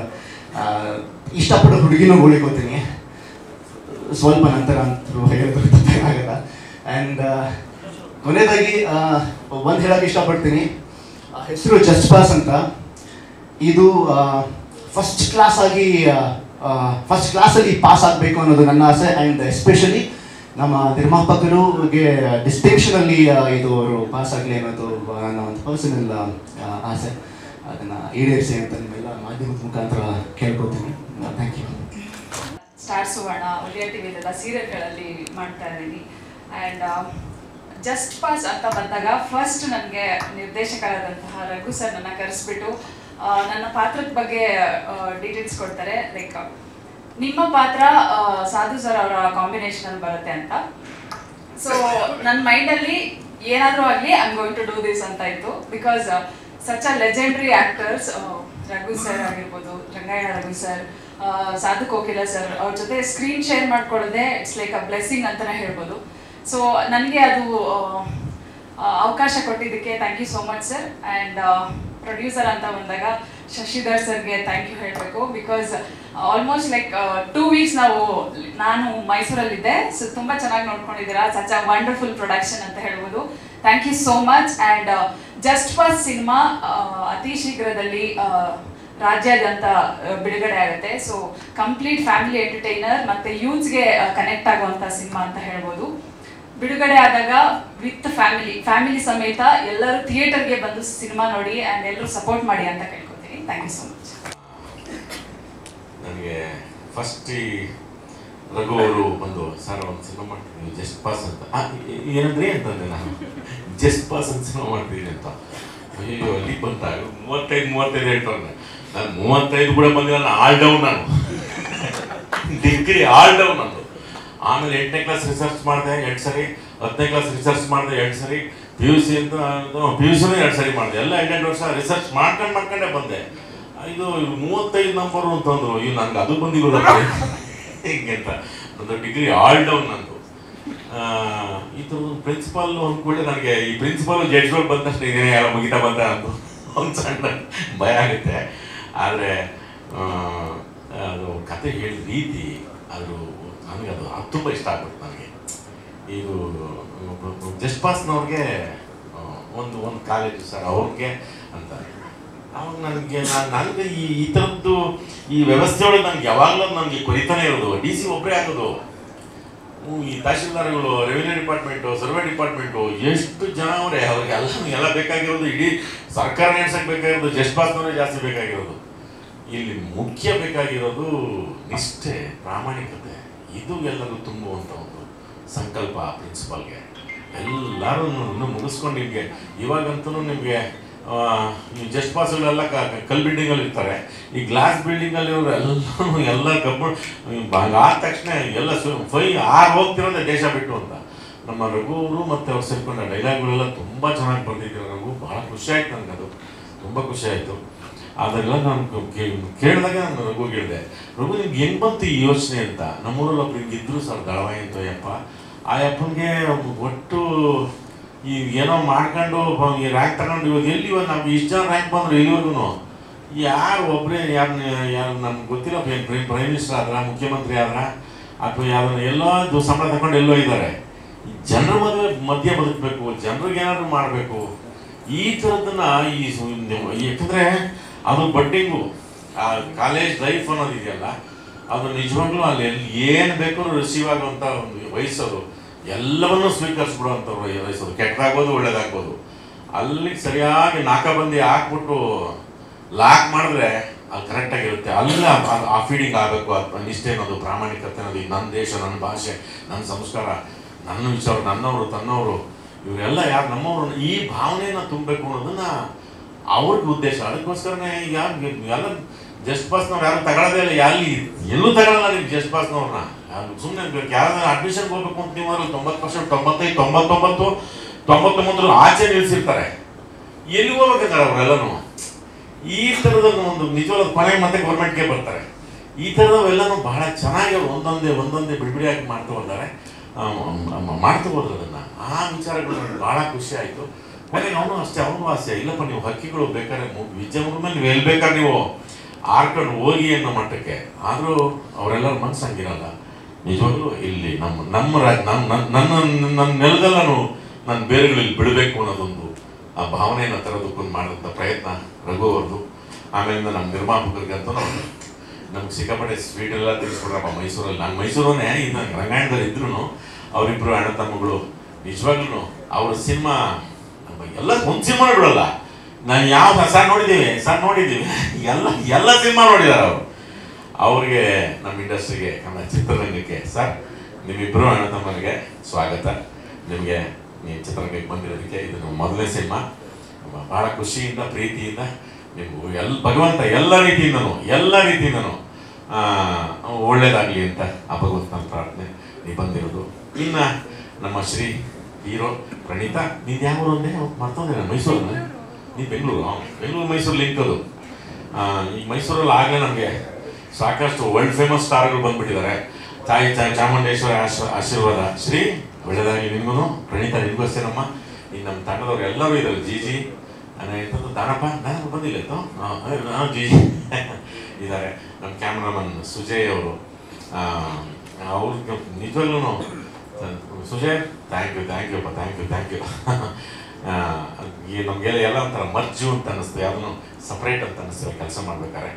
ಇಷ್ಟಪಡೋ ಹುಡುಗಿನೂ ಗೋಳಿಕೋತೀನಿ. ಸ್ವಲ್ಪ ನಂತರ ಅಂತೂ ಹೇಳಿದ್ರು ತಪ್ಪಾಗಲ್ಲ. ಆ್ಯಂಡ್ ಕೊನೆಯದಾಗಿ ಒಂದು ಹೇಳೋಕ್ಕೆ ಇಷ್ಟಪಡ್ತೀನಿ. ಹೆಸರು ಜಸ್ಟ್ ಪಾಸ್ ಅಂತ. ಇದು ಫಸ್ಟ್ ಕ್ಲಾಸಲ್ಲಿ ಪಾಸ್ ಆಗಬೇಕು ಅನ್ನೋದು ನನ್ನ ಆಸೆ. ಆ್ಯಂಡ್ ಎಸ್ಪೆಷಲಿ ನಮ್ಮ ನಿರ್ಮಾಪಕರಿಗೆ ಡಿಸ್ಟಿಂಕ್ಷನಲ್ಲಿ ಇದು ಅವರು ಪಾಸ್ ಆಗಲಿ ಅನ್ನೋದು ನನ್ನ ಒಂದು ಪರ್ಸನಲ್ ಆಸೆ. ಅದನ್ನು ಈಡೇರಿಸಿ ಅಂತ ನಿಮ್ಮೆಲ್ಲ ಮಾಧ್ಯಮದ ಮುಖಾಂತರ ಕೇಳ್ಕೊತೀನಿ. Thank you. Star Suvarna, Udaya ಟಿವಿಲೆಲ್ಲ ಸೀರಿಯಲ್ಗಳಲ್ಲಿ ಮಾಡ್ತಾ ಇದ್ದೀನಿ. ಆ್ಯಂಡ್ ಜಸ್ಟ್ ಪಾಸ್ ಅಂತ ಬಂದಾಗ ಫಸ್ಟ್ ನನಗೆ ನಿರ್ದೇಶಕರಾದಂತಹ ರಘು ಸರ್ ನನ್ನ ಕರೆಸ್ಬಿಟ್ಟು ನನ್ನ ಪಾತ್ರದ ಬಗ್ಗೆ ಡೀಟೇಲ್ಸ್ ಕೊಡ್ತಾರೆ. ಲೈಕ್ ನಿಮ್ಮ ಪಾತ್ರ ಸಾಧು ಸರ್ ಅವರ ಕಾಂಬಿನೇಷನಲ್ಲಿ ಬರುತ್ತೆ ಅಂತ. ಸೊ ನನ್ನ ಮೈಂಡಲ್ಲಿ ಏನಾದರೂ ಆಗಲಿ I am going to do this ಅಂತ ಇತ್ತು. Because such a legendary actors Raghu sir ಆಗಿರ್ಬೋದು, ರಂಗಯ್ಯ ರಘು ಸರ್, ಸಾಧು ಕೋಕಿಲ ಸರ್, ಅವ್ರ ಜೊತೆ ಸ್ಕ್ರೀನ್ ಶೇರ್ ಮಾಡ್ಕೊಳ್ಳೋದೇ ಇಟ್ಸ್ ಲೈಕ್ ಅ ಬ್ಲೆಸ್ಸಿಂಗ್ ಅಂತಲೇ ಹೇಳ್ಬೋದು. ಸೊ ನನಗೆ ಅದು ಅವಕಾಶ ಕೊಟ್ಟಿದ್ದಕ್ಕೆ thank you so much sir. And producer ಅಂತ ಬಂದಾಗ ಶಶಿಧರ್ ಸರ್ಗೆ ಥ್ಯಾಂಕ್ ಯು ಹೇಳಬೇಕು. ಬಿಕಾಸ್ ಆಲ್ಮೋಸ್ಟ್ ಲೈಕ್ 2 ವೀಕ್ಸ್ ನಾನು ಮೈಸೂರಲ್ಲಿದ್ದೆ. ಸೊ ತುಂಬ ಚೆನ್ನಾಗಿ ನೋಡ್ಕೊಂಡಿದ್ದೀರಾ. ಸಚ್ ಅ ವಂಡರ್ಫುಲ್ ಪ್ರೊಡಕ್ಷನ್ ಅಂತ ಹೇಳ್ಬೋದು. Thank you so much. And just pass cinema ಅತಿ ಶೀಘ್ರದಲ್ಲಿ ರಾಜ್ಯಾದ್ಯಂತ ಬಿಡುಗಡೆ ಆಗುತ್ತೆ. ಸೊ ಕಂಪ್ಲೀಟ್ ಫ್ಯಾಮಿಲಿ ಎಂಟರ್ಟೈನರ್ ಮತ್ತು ಯೂತ್ಸ್ಗೆ ಕನೆಕ್ಟ್ ಆಗುವಂಥ ಸಿನಿಮಾ ಅಂತ ಹೇಳ್ಬೋದು. ಬಿಡುಗಡೆ ಆದಾಗ ವಿತ್ ಫ್ಯಾಮಿಲಿ ಸಮೇತ ಎಲ್ಲರೂ ಥಿಯೇಟರ್ಗೆ ಬಂದು ಸಿನಿಮಾ ನೋಡಿ ಆ್ಯಂಡ್ ಎಲ್ಲರೂ ಸಪೋರ್ಟ್ ಮಾಡಿ ಅಂತ ಕೇಳ್ಕೊತೀನಿ. Thank you so much. ನನಗೆ ಫಸ್ಟ್ ರಘು ಅವರು ಬಂದು ಸರ್ ಒಂದು ಸಿನಿಮಾ ಮಾಡ್ತೀನಿ ಜಸ್ಟ್ ಪಾಸ್ ಅಂತ ಏನಂದ್ರಿ ಅಂತಂದೆ ನಾನು. ಜಸ್ಟ್ ಪಾಸ್ ಅಂತ ಸಿನಿಮಾ ಮಾಡ್ತೀನಿ ಅಂತ. ಅಯ್ಯೋ ಅಲ್ಲಿ ಬಂತಾಗ 35 ಹೇಳ್ತಾರೆ. ನಾನು 35 ಕೂಡ ಬಂದಿಲ್ಲ, ನಾನು ಆಲ್ ಡೌನ್, ನಾನು ಡಿಗ್ರಿ ಆಲ್ ಡೌನ್ ನಂದು. ಆಮೇಲೆ 8ನೇ ಕ್ಲಾಸ್ ರಿಸರ್ಚ್ ಮಾಡಿದೆ 2 ಸರಿ, 10ನೇ ಕ್ಲಾಸ್ ರಿಸರ್ಚ್ ಮಾಡಿದೆ 2 ಸರಿ, PUC ಅಂತ PUCನೂ 2 ಸರಿ ಮಾಡಿದೆ. ಎಲ್ಲ 8 ವರ್ಷ ರಿಸರ್ಚ್ ಮಾಡ್ಕೊಂಡೇ ಬಂದೆ. ಇದು 35 ನಂಬರು ಅಂತಂದ್ರು. ಇವು ನನಗೆ ಅದು ಬಂದಿಲ್ಲ ಹಿಂಗೆ ಅಂತ. ನಂದು ಡಿಗ್ರಿ ಆಲ್ ಡೌನ್ ನಂದು. ಈ ಥರದ್ದು ಪ್ರಿನ್ಸಿಪಾಲ್ ಅಂದ್ಕೊಳ್ಳಿ ನನಗೆ ಈ ಪ್ರಿನ್ಸಿಪಾಲ್ ಜಡ್ಜ್ಗಳು ಬಂದ ತಕ್ಷಣ ಇದೇನೇ ಯಾರೋ ಮುಗಿತಾ ಬಂದ ಅಂತ ಒಂದು ಸಣ್ಣ ಭಯ ಆಗುತ್ತೆ. ಆದರೆ ಅದು ಕತೆ ಹೇಳಿದ ರೀತಿ ಅದು ನನಗೆ ಅದು ತುಂಬ ಇಷ್ಟ ಆಗ್ಬಿಟ್ಟು ನನಗೆ. ಇದು ಜಸ್ಟ್ ಪಾಸ್ನವ್ರಿಗೆ ಒಂದು ಕಾಲೇಜು ಸರ್ ಅವ್ರಿಗೆ ಅಂತ ಅವಾಗ ನನಗೆ ಈ ಥರದ್ದು ಈ ವ್ಯವಸ್ಥೆ ಒಳಗೆ ನನಗೆ ಯಾವಾಗಲೂ ನನಗೆ ಕೊರಿತಾನೆ ಇರೋದು. DC ಒಬ್ಬರೇ ಆಗೋದು. ಈ ತಹಶೀಲ್ದಾರ್ಗಳು, ರೆವಿನ್ಯೂ ಡಿಪಾರ್ಟ್ಮೆಂಟು, ಸರ್ವೆ ಡಿಪಾರ್ಟ್ಮೆಂಟು ಎಷ್ಟು ಜನ ಅವರೇ, ಅವ್ರಿಗೆ ಎಲ್ಲ ಬೇಕಾಗಿರೋದು ಇಡೀ ಸರ್ಕಾರ ನಡೆಸಕ್ಕೆ ಬೇಕಾಗಿರೋದು ಜಸ್ಟ್ ಪಾಸ್ನವರೇ ಜಾಸ್ತಿ ಬೇಕಾಗಿರೋದು. ಇಲ್ಲಿ ಮುಖ್ಯ ಬೇಕಾಗಿರೋದು ನಿಷ್ಠೆ, ಪ್ರಾಮಾಣಿಕತೆ. ಇದು ಎಲ್ಲರೂ ತುಂಬುವಂಥ ಒಂದು ಸಂಕಲ್ಪ ಪ್ರಿನ್ಸಿಪಾಲ್ಗೆ. ಎಲ್ಲರೂ ಮುಗಿಸ್ಕೊಂಡು ನಿಮಗೆ ಇವಾಗಂತೂ ನಿಮಗೆ ಈ ಜಸ್ಟ್ ಪಾಸ್ಗಳೆಲ್ಲ ಕಲ್ ಬಿಲ್ಡಿಂಗಲ್ಲಿ ಇರ್ತಾರೆ. ಈ ಗ್ಲಾಸ್ ಬಿಲ್ಡಿಂಗಲ್ಲಿ ಇವರು ಎಲ್ಲ ಕಬ್ಬು ಆದ ತಕ್ಷಣ ಎಲ್ಲ 6 ಹೋಗ್ತಿರೋದೇ ದೇಶ ಬಿಟ್ಟು ಅಂತ. ನಮ್ಮ ರಘು ಅವರು ಮತ್ತು ಅವ್ರು ಸೇರ್ಕೊಂಡ ಡೈಲಾಗ್ಗಳೆಲ್ಲ ತುಂಬ ಚೆನ್ನಾಗಿ ಬರ್ತಿದ್ರು. ರಘು ಭಾಳ ಖುಷಿ ಆಯ್ತು ನನಗೆ, ಅದು ತುಂಬ ಖುಷಿ ಆಯಿತು. ಅದೆಲ್ಲ ನಾನು ಕೇಳಿದಾಗ ನಾನು ರಘು ಹೇಳಿದೆ, ರಘು ನಿಮ್ಗೆ ಹೆಂಗೆ ಬಂತು ಈ ಯೋಚನೆ ಅಂತ. ನಮ್ಮೂರಲ್ಲಿ ಒಬ್ರು ಹಿಂಗಿದ್ರು ಸರ್ ದಳವಾಯಿ ಅಂತ ಯಪ್ಪ. ಆ ಯಪ್ಪನಿಗೆ ಒಟ್ಟು ಈ ಏನೋ ಮಾಡ್ಕೊಂಡು ಈ ರ್ಯಾಂಕ್ ತಗೊಂಡು ಇವಾಗ ನಾವು ಇಷ್ಟು ಜನ ರ್ಯಾಂಕ್ ಬಂದ್ರು ಇಲ್ಲಿವರೆಗೂ ಯಾರು ಒಬ್ಬರೇ ಯಾರು ನಮ್ಗೆ ಗೊತ್ತಿಲ್ಲ. ಪ್ರೈಮ್ ಮಿನಿಸ್ಟರ್ ಆದ್ರ, ಮುಖ್ಯಮಂತ್ರಿ ಆದ್ರ, ಅಥವಾ ಯಾರನ್ನ ಎಲ್ಲೋ ಸಂಬಳ ತಗೊಂಡು ಎಲ್ಲೋ ಇದ್ದಾರೆ. ಜನರ ಮಧ್ಯೆ ಬದುಕಬೇಕು, ಜನರಿಗೆ ಏನಾದ್ರು ಮಾಡಬೇಕು. ಈ ಥರದನ್ನ ಯಾಕಂದರೆ ಅದು ಬಡ್ಡಿಂಗು ಆ ಕಾಲೇಜ್ ಲೈಫ್ ಅನ್ನೋದಿದೆಯಲ್ಲ, ಅದು ನಿಜವಾಗ್ಲೂ ಅಲ್ಲಿ ಏನು ಬೇಕು ರಿಸೀವ್ ಆಗುವಂಥ ಒಂದು ವಯಸ್ಸರು, ಎಲ್ಲವನ್ನೂ ಸ್ವೀಕರಿಸ್ಬಿಡುವಂಥವ್ರು ವಯಸ್ಸರು. ಕೆಟ್ಟದಾಗ್ಬೋದು ಒಳ್ಳೇದಾಗ್ಬೋದು. ಅಲ್ಲಿ ಸರಿಯಾಗಿ ನಾಕಾಬಂದಿ ಹಾಕ್ಬಿಟ್ಟು ಲಾಕ್ ಮಾಡಿದ್ರೆ ಅದು ಕರೆಕ್ಟಾಗಿರುತ್ತೆ. ಅಲ್ಲ ಆ ಫೀಡಿಂಗ್ ಆಗಬೇಕು. ಅದು ನಿಷ್ಠೆ ಅನ್ನೋದು, ಪ್ರಾಮಾಣಿಕತೆ ಅನ್ನೋದು, ನನ್ನ ದೇಶ, ನನ್ನ ಭಾಷೆ, ನನ್ನ ಸಂಸ್ಕಾರ, ನನ್ನ ವಿಚಾರ, ನನ್ನವರು ತನ್ನವರು, ಇವರೆಲ್ಲ ಯಾರು ನಮ್ಮವರು, ಈ ಭಾವನೆಯನ್ನು ತುಂಬಬೇಕು ಅನ್ನೋದನ್ನ ಅವ್ರಿಗೆ ಉದ್ದೇಶ. ಅದಕ್ಕೋಸ್ಕರನೇ ಎಲ್ಲ ಜಸ್ಟ್ ಪಾಸ್ನವ್ರು ಯಾರು ತಗೊಳ್ಳೋದೇ ಇಲ್ಲ. ಎಲ್ಲೂ ತಗೊಳ್ಳಲ್ಲ ನೀವು ಜಸ್ಟ್ ಪಾಸ್ನವ್ರನ್ನ. ಸುಮ್ಮನೆ ಯಾರಾದ್ರೂ ಅಡ್ಮಿಷನ್ಗೆ ಹೋಗ್ಬೇಕು ಅಂತ ನೀವು 90%, 95, 99 ಆಚೆ ನಿಲ್ಲಿಸಿರ್ತಾರೆ. ಎಲ್ಲಿ ಹೋಗ್ಬೇಕಂದ್ರೆ ಅವರೆಲ್ಲನೂ ಈ ಥರದ ಒಂದು ನಿಜವಾದ ಕೊನೆ ಮತ್ತೆ ಗೌರ್ಮೆಂಟ್ಗೆ ಬರ್ತಾರೆ. ಈ ಥರದವೆಲ್ಲನೂ ಬಹಳ ಚೆನ್ನಾಗಿ ಅವ್ರು ಒಂದೊಂದೇ ಬಿಡಿಯಾಗಿ ಮಾಡ್ತಾ ಹೋದರೆ ಮಾಡ್ತಾ ಹೋದ್ರು ಅದನ್ನು. ಆ ವಿಚಾರಗಳು ನನಗೆ ಭಾಳ ಖುಷಿ ಆಯಿತು. ಕೊನೆಗೆ ಅವನು ಅಷ್ಟೇ, ಅವನು ಆಸೆ ಇಲ್ಲಪ್ಪ ನೀವು ಹಕ್ಕಿಗಳು ಬೇಕಾದ್ರೆ ವಿದ್ಯೆ ಮೇಲೆ ನೀವು ಎಲ್ಲಿ ಬೇಕಾದ್ರೆ ನೀವು ಆರ್ಕೊಂಡು ಹೋಗಿ ಅನ್ನೋ ಮಟ್ಟಕ್ಕೆ. ಆದರೂ ಅವರೆಲ್ಲರ ಮನಸ್ಸು ಹಂಗಿರಲ್ಲ. ನಿಜವಾಗ್ಲೂ ಇಲ್ಲಿ ನನ್ನ ನೆಲದಲ್ಲೂ ನನ್ನ ಬೇರುಗಳಲ್ಲಿ ಬಿಡಬೇಕು ಅನ್ನೋದೊಂದು ಆ ಭಾವನೆಯನ್ನು ತರೋದಕ್ಕೊಂದು ಮಾಡಿದಂಥ ಪ್ರಯತ್ನ ರಘು ಅವ್ರದ್ದು. ಆಮೇಲಿಂದ ನಮ್ಮ ನಿರ್ಮಾಪಕರಿಗಂತೂ ನಮ್ಗೆ ಸಿಕ್ಕಾಪಟ್ಟೆ ಸ್ವೀಟ್ ಎಲ್ಲ ತಿಳಿಸ್ಕೊಡ್ರಪ್ಪ ಮೈಸೂರಲ್ಲಿ. ನಾನು ಮೈಸೂರನ್ನೇ ಇದು ರಂಗಾಯಣದಲ್ಲಿ ಇದ್ರೂ ಅವರಿಬ್ಬರು ಅಣ್ಣ ತಮ್ಮಗಳು ನಿಜವಾಗ್ಲೂ ಅವ್ರ ಸಿನಿಮಾ ಎಲ್ಲ ಒಂದು ಸಿನಿಮಾ ಬಿಡಲ್ಲ. ನಾನು ಯಾವ ಸರ್ ನೋಡಿದ್ದೀವಿ ಎಲ್ಲ ಸಿನಿಮಾ ನೋಡಿದ್ದಾರೆ ಅವರು. ಅವ್ರಿಗೆ ನಮ್ಮ ಇಂಡಸ್ಟ್ರಿಗೆ, ನಮ್ಮ ಚಿತ್ರರಂಗಕ್ಕೆ ಸರ್ ನಿಮ್ಮಿಬ್ಬರು ಅಣ್ಣ ತಮ್ಮನಿಗೆ ಸ್ವಾಗತ. ನಿಮಗೆ ನೀವು ಚಿತ್ರರಂಗಕ್ಕೆ ಬಂದಿರೋದಕ್ಕೆ ಇದು ನಮ್ಮ ಮೊದಲನೇ ಸಿನಿಮಾ. ಭಾಳ ಖುಷಿಯಿಂದ ಪ್ರೀತಿಯಿಂದ ನೀವು ಭಗವಂತ ಎಲ್ಲ ರೀತಿಯಿಂದನೂ ಒಳ್ಳೇದಾಗಲಿ ಅಂತ ಆ ಭಗವಂತನ ಪ್ರಾರ್ಥನೆ. ನೀವು ಬಂದಿರೋದು. ಇನ್ನು ನಮ್ಮ ಶ್ರೀ ಹೀರೋ ಪ್ರಣೀತಾ, ನೀನು ಯಾವ ಒಂದೇ ಮರ್ತಂದ್ರೆ ನಾನು ಮೈಸೂರಲ್ಲಿ, ನೀನು ಬೆಂಗಳೂರು ಮೈಸೂರು ಲಿಂಕ್ ಅದು. ಈ ಮೈಸೂರಲ್ಲಿ ಆಗಲೇ ನಮಗೆ ಸಾಕಷ್ಟು ವರ್ಲ್ಡ್ ಫೇಮಸ್ ಸ್ಟಾರ್ಗಳು ಬಂದ್ಬಿಟ್ಟಿದ್ದಾರೆ. ತಾಯಿ ಚಾಮುಂಡೇಶ್ವರಿ ಆಶೀರ್ವಾದ. ಶ್ರೀ ಒಳ್ಳೆಯದಾಗಿ ನಿಮಗೂ, ಪ್ರಣೀತಾ ನಿಮಗೂ ಅಷ್ಟೇ. ನಮ್ಮ ತಂಡದವ್ರು ಎಲ್ಲರೂ ಇದ್ದಾರೆ. ಜಿ ಎಂಥದ್ದು ದಾನಪ್ಪ ಬಂದಿಲ್ಲ ಜಿ ಇದ್ದಾರೆ. ನಮ್ಮ ಕ್ಯಾಮ್ರಾಮನ್ ಸುಜಯ್ ಅವರು, ಅವ್ರಿಗೆ ನಿಜವಾಗ್ಲೂ ಸುಜಯ್ ಥ್ಯಾಂಕ್ ಯು ನಮಗೆಲ್ಲ ಎಲ್ಲ ಒಂಥರ ಮರ್ಜು ಅಂತ ಅನ್ನಿಸ್ತು, ಯಾವುದನ್ನು ಸಪ್ರೇಟ್ ಅಂತ ಅನ್ನಿಸ್ತು ಕೆಲಸ ಮಾಡ್ಬೇಕಾದ್ರೆ.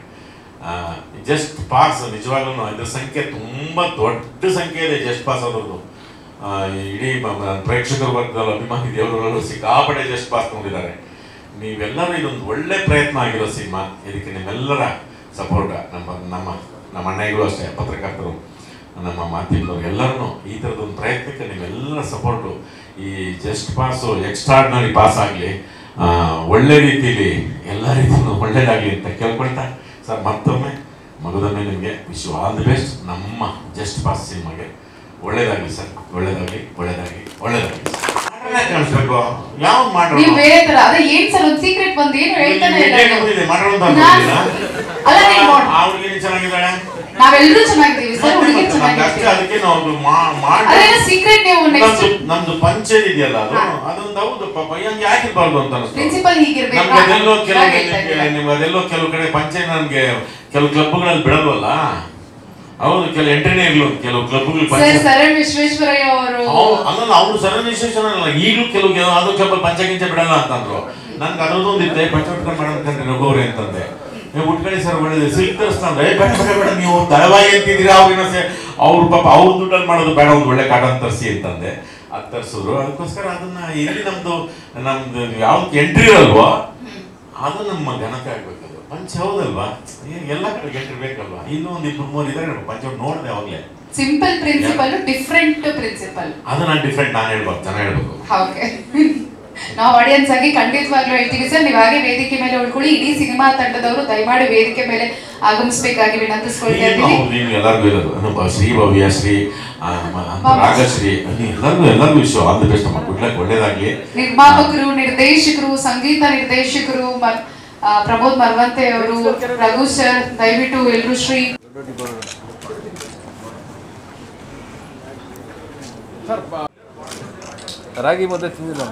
ಜಸ್ಟ್ ಪಾಸ್ ನಿಜವಾಗ್ಲೂ ಇದ್ರ ಸಂಖ್ಯೆ ತುಂಬ ದೊಡ್ಡ ಸಂಖ್ಯೆ ಇದೆ. ಜಸ್ಟ್ ಪಾಸ್ ಆದವ್ರದ್ದು ಇಡೀ ಪ್ರೇಕ್ಷಕರ ವರ್ಗದಲ್ಲಿ ಅಭಿಮಾನಿ ದೇವರುಗಳು ಸಿಕ್ಕಾಪಟ್ಟೆ ಜಸ್ಟ್ ಪಾಸ್ ನೋಡಿದ್ದಾರೆ. ನೀವೆಲ್ಲರೂ ಇದೊಂದು ಒಳ್ಳೆ ಪ್ರಯತ್ನ ಆಗಿರೋ ಸಿನಿಮಾ. ಇದಕ್ಕೆ ನಿಮ್ಮೆಲ್ಲರ ಸಪೋರ್ಟ್, ನಮ್ಮ ಅಣ್ಣಗಳು ಅಷ್ಟೇ, ಪತ್ರಕರ್ತರು, ನಮ್ಮ ಮಾಧ್ಯಮದವ್ರು ಎಲ್ಲರೂ ಈ ಥರದೊಂದು ಪ್ರಯತ್ನಕ್ಕೆ ನಿಮ್ಮೆಲ್ಲರ ಸಪೋರ್ಟು. ಈ ಜಸ್ಟ್ ಪಾಸು ಎಕ್ಸ್ಟ್ರಾರ್ಡಿನರಿ ಪಾಸ್ ಆಗಲಿ, ಒಳ್ಳೆ ರೀತಿಯಲ್ಲಿ ಎಲ್ಲ ರೀತಿಯೂ ಒಳ್ಳೇದಾಗಲಿ ಅಂತ ಕೇಳ್ಕೊಳ್ತಾ ಸರ್, ಮತ್ತೊಮ್ಮೆ ಮಗದೊಮ್ಮೆ ನಿಮಗೆ wish you all the best. ನಮ್ಮ ಜಸ್ಟ್ ಪಾಸ್ ಸಿನಿಮಾಗೆ ಒಳ್ಳೇದಾಗಲಿ ಸರ್, ಒಳ್ಳೇದಾಗಲಿ, ಒಳ್ಳೇದಾಗಲಿ, ಒಳ್ಳೇದಾಗಲಿ. ಕಾಣಿಸ್ಬೇಕು ಯಾವ ಮಾಡೋಣ ನೀವು ಬೇರೆ ತರ ಅದೇ ಏನ್ ಸರ್ ಒಂದು ಸೀಕ್ರೆಟ್ ಬಂದು ಏನು ಹೇಳ್ತಾನೆ ಇಲ್ಲ ಅಲ್ಲ ನೀವು ಅವ್ರಿಗೆ ಚೆನ್ನಾಗಿದ್ದಾಳೆ, ನಾವೆಲ್ಲರೂ ಚೆನ್ನಾಗಿದ್ದೀವಿ ಸರ್, ಹುಡುಗಿ ಚೆನ್ನಾಗಿದ್ದೀವಿ. ಅದಕ್ಕೆ ನಾವು ಅದೇನೋ ಸೀಕ್ರೆಟ್ ನೀವು ನೆಕ್ಸ್ಟ್ ನಮ್ದು ಪಂಚಾಯತ್ ಇದೆಯಲ್ಲ ಅದೊಂದು ಹೌದು ಪಾಪ ಹಂಗೆ ಯಾಕಿರ್ಬಾರ್ದು ಅಂತ ಅನಿಸ್ತು. ಪ್ರಿನ್ಸಿಪಲ್ ಹೀಗಿರ್ಬೇಕು. ಅದೆಲ್ಲೋ ಕೆಲವು ಕಡೆ ಪಂಚಾಯತ್ ನಮ್ಗೆ ಕೆಲವು ಕ್ಲಬ್ಗಳಲ್ಲಿ ಬಿಡಲ್ವಲ್ಲ. ಹೌದು, ಕೆಲವು ಎಂಟ್ರಿನೇ ಇರ್ಲು ಕೆಲವು ಕ್ಲಬ್ಗಳು. ಸರಣ್ ವಿಶ್ವೇಶ್ವರಯ್ಯ ಅವರು ಅಲ್ಲ, ಅವ್ರು ಸರಣ್ ವಿಶ್ವೇಶ್ವರಯ್ಯ ಈಗಲೂ ಕೆಲವು ಅದು ಕ್ಲಬ್ ಪಂಚಾಯತ್ ಬಿಡಲ್ಲ ಅಂತಂದ್ರು. ನನ್ಗೆ ಅದೊಂದು ಇತ್ತೆ ಪಂಚಾಯತ್ ಮಾಡೋದಂತೆ ರಘುವರಿ ಅಂತಂದೆ. ಉಟ್ಕಳಿ ಸರ್ ಒಳ್ಳೇದು ಸಿಲ್ಕ್ ತರಿಸ್ತಂದ್ರೆ ಬೇಡ ನೀವು ದಳವಾಯಿ ಅಂತಿದ್ದೀರಾ, ಅವ್ರಿನ ಅವ್ರು ಪಾಪ ಅವ್ರ ದುಡ್ಡಲ್ಲಿ ಮಾಡೋದು ಬೇಡ, ಒಂದು ಒಳ್ಳೆ ಕಾಟನ್ ತರಿಸಿ ಅಂತಂದೆ. ಅದು ತರಿಸಿದ್ರು. ಅದಕ್ಕೋಸ್ಕರ ಅದನ್ನ ಇಲ್ಲಿ ನಮ್ದು ಯಾವ್ದು ಎಂಟ್ರಿ ಇರಲ್ವೋ ಅದು ನಮ್ಮ ಘನತೆ ಆಗ್ಬೇಕು. ಅದು ಪಂಚ ಹೌದಲ್ವಾ, ಎಲ್ಲ ಕಡೆ ಎಂಟ್ರಿ ಬೇಕಲ್ವಾ. ಇನ್ನೂ ಒಂದು 2-3 ಇದ್ದಾರೆ ಪಂಚ ನೋಡಿದೆ ಅವಾಗಲೇ. Simple principal, different principal. ಅದು ನಾನು ಡಿಫ್ರೆಂಟ್ ನಾನು ಹೇಳ್ಬೇಕು, ಜನ ಹೇಳ್ಬೇಕು. ಓಕೆ, ನಾವು ಆಡಿಯನ್ಸ್ ಆಗಿ ಖಂಡಿತವಾಗ್ಲೂ ಹೇಳ್ತೀವಿ ಸರ್, ನೀವು ಹಾಗೆ ವೇದಿಕೆ ಮೇಲೆ ಉಳ್ಕೊಳ್ಳಿ. ಇಡೀ ಸಿನಿಮಾ ತಂಡದವರು ದಯಮಾಡಿ ವೇದಿಕೆ ಮೇಲೆ ಆಗಮಿಸಬೇಕಾಗಿ ವಿನಂತಿಸ್ಕೊಳ್ತಾ ಇದ್ದೀವಿ. ಎಲ್ಲರಿಗೂ ಇರೋದು ಶ್ರೀಭವ್ಯ, ಶ್ರೀ ರಾಗಶ್ರೀ, ಎಲ್ಲರಿಗೂ ವಿಶ್ವ ಆಲ್ ದಿ ಬೆಸ್ಟ್. ನಮ್ಮ ಗುಡ್ಲಕ್ಕೆ ಒಳ್ಳೇದಾಗ್ಲಿ. ನಿರ್ಮಾಪಕರು, ನಿರ್ದೇಶಕರು, ಸಂಗೀತ ನಿರ್ದೇಶಕರು ಪ್ರಮೋದ್ ಮರವಂತೆ ಅವರು, ರಘು ಸರ್, ದಯವಿಟ್ಟು ಎಲ್ಲರೂ ಶ್ರೀ ರಾಗಿ ಮುದ್ದೆ ತಿಂದಿಲ್ಲ.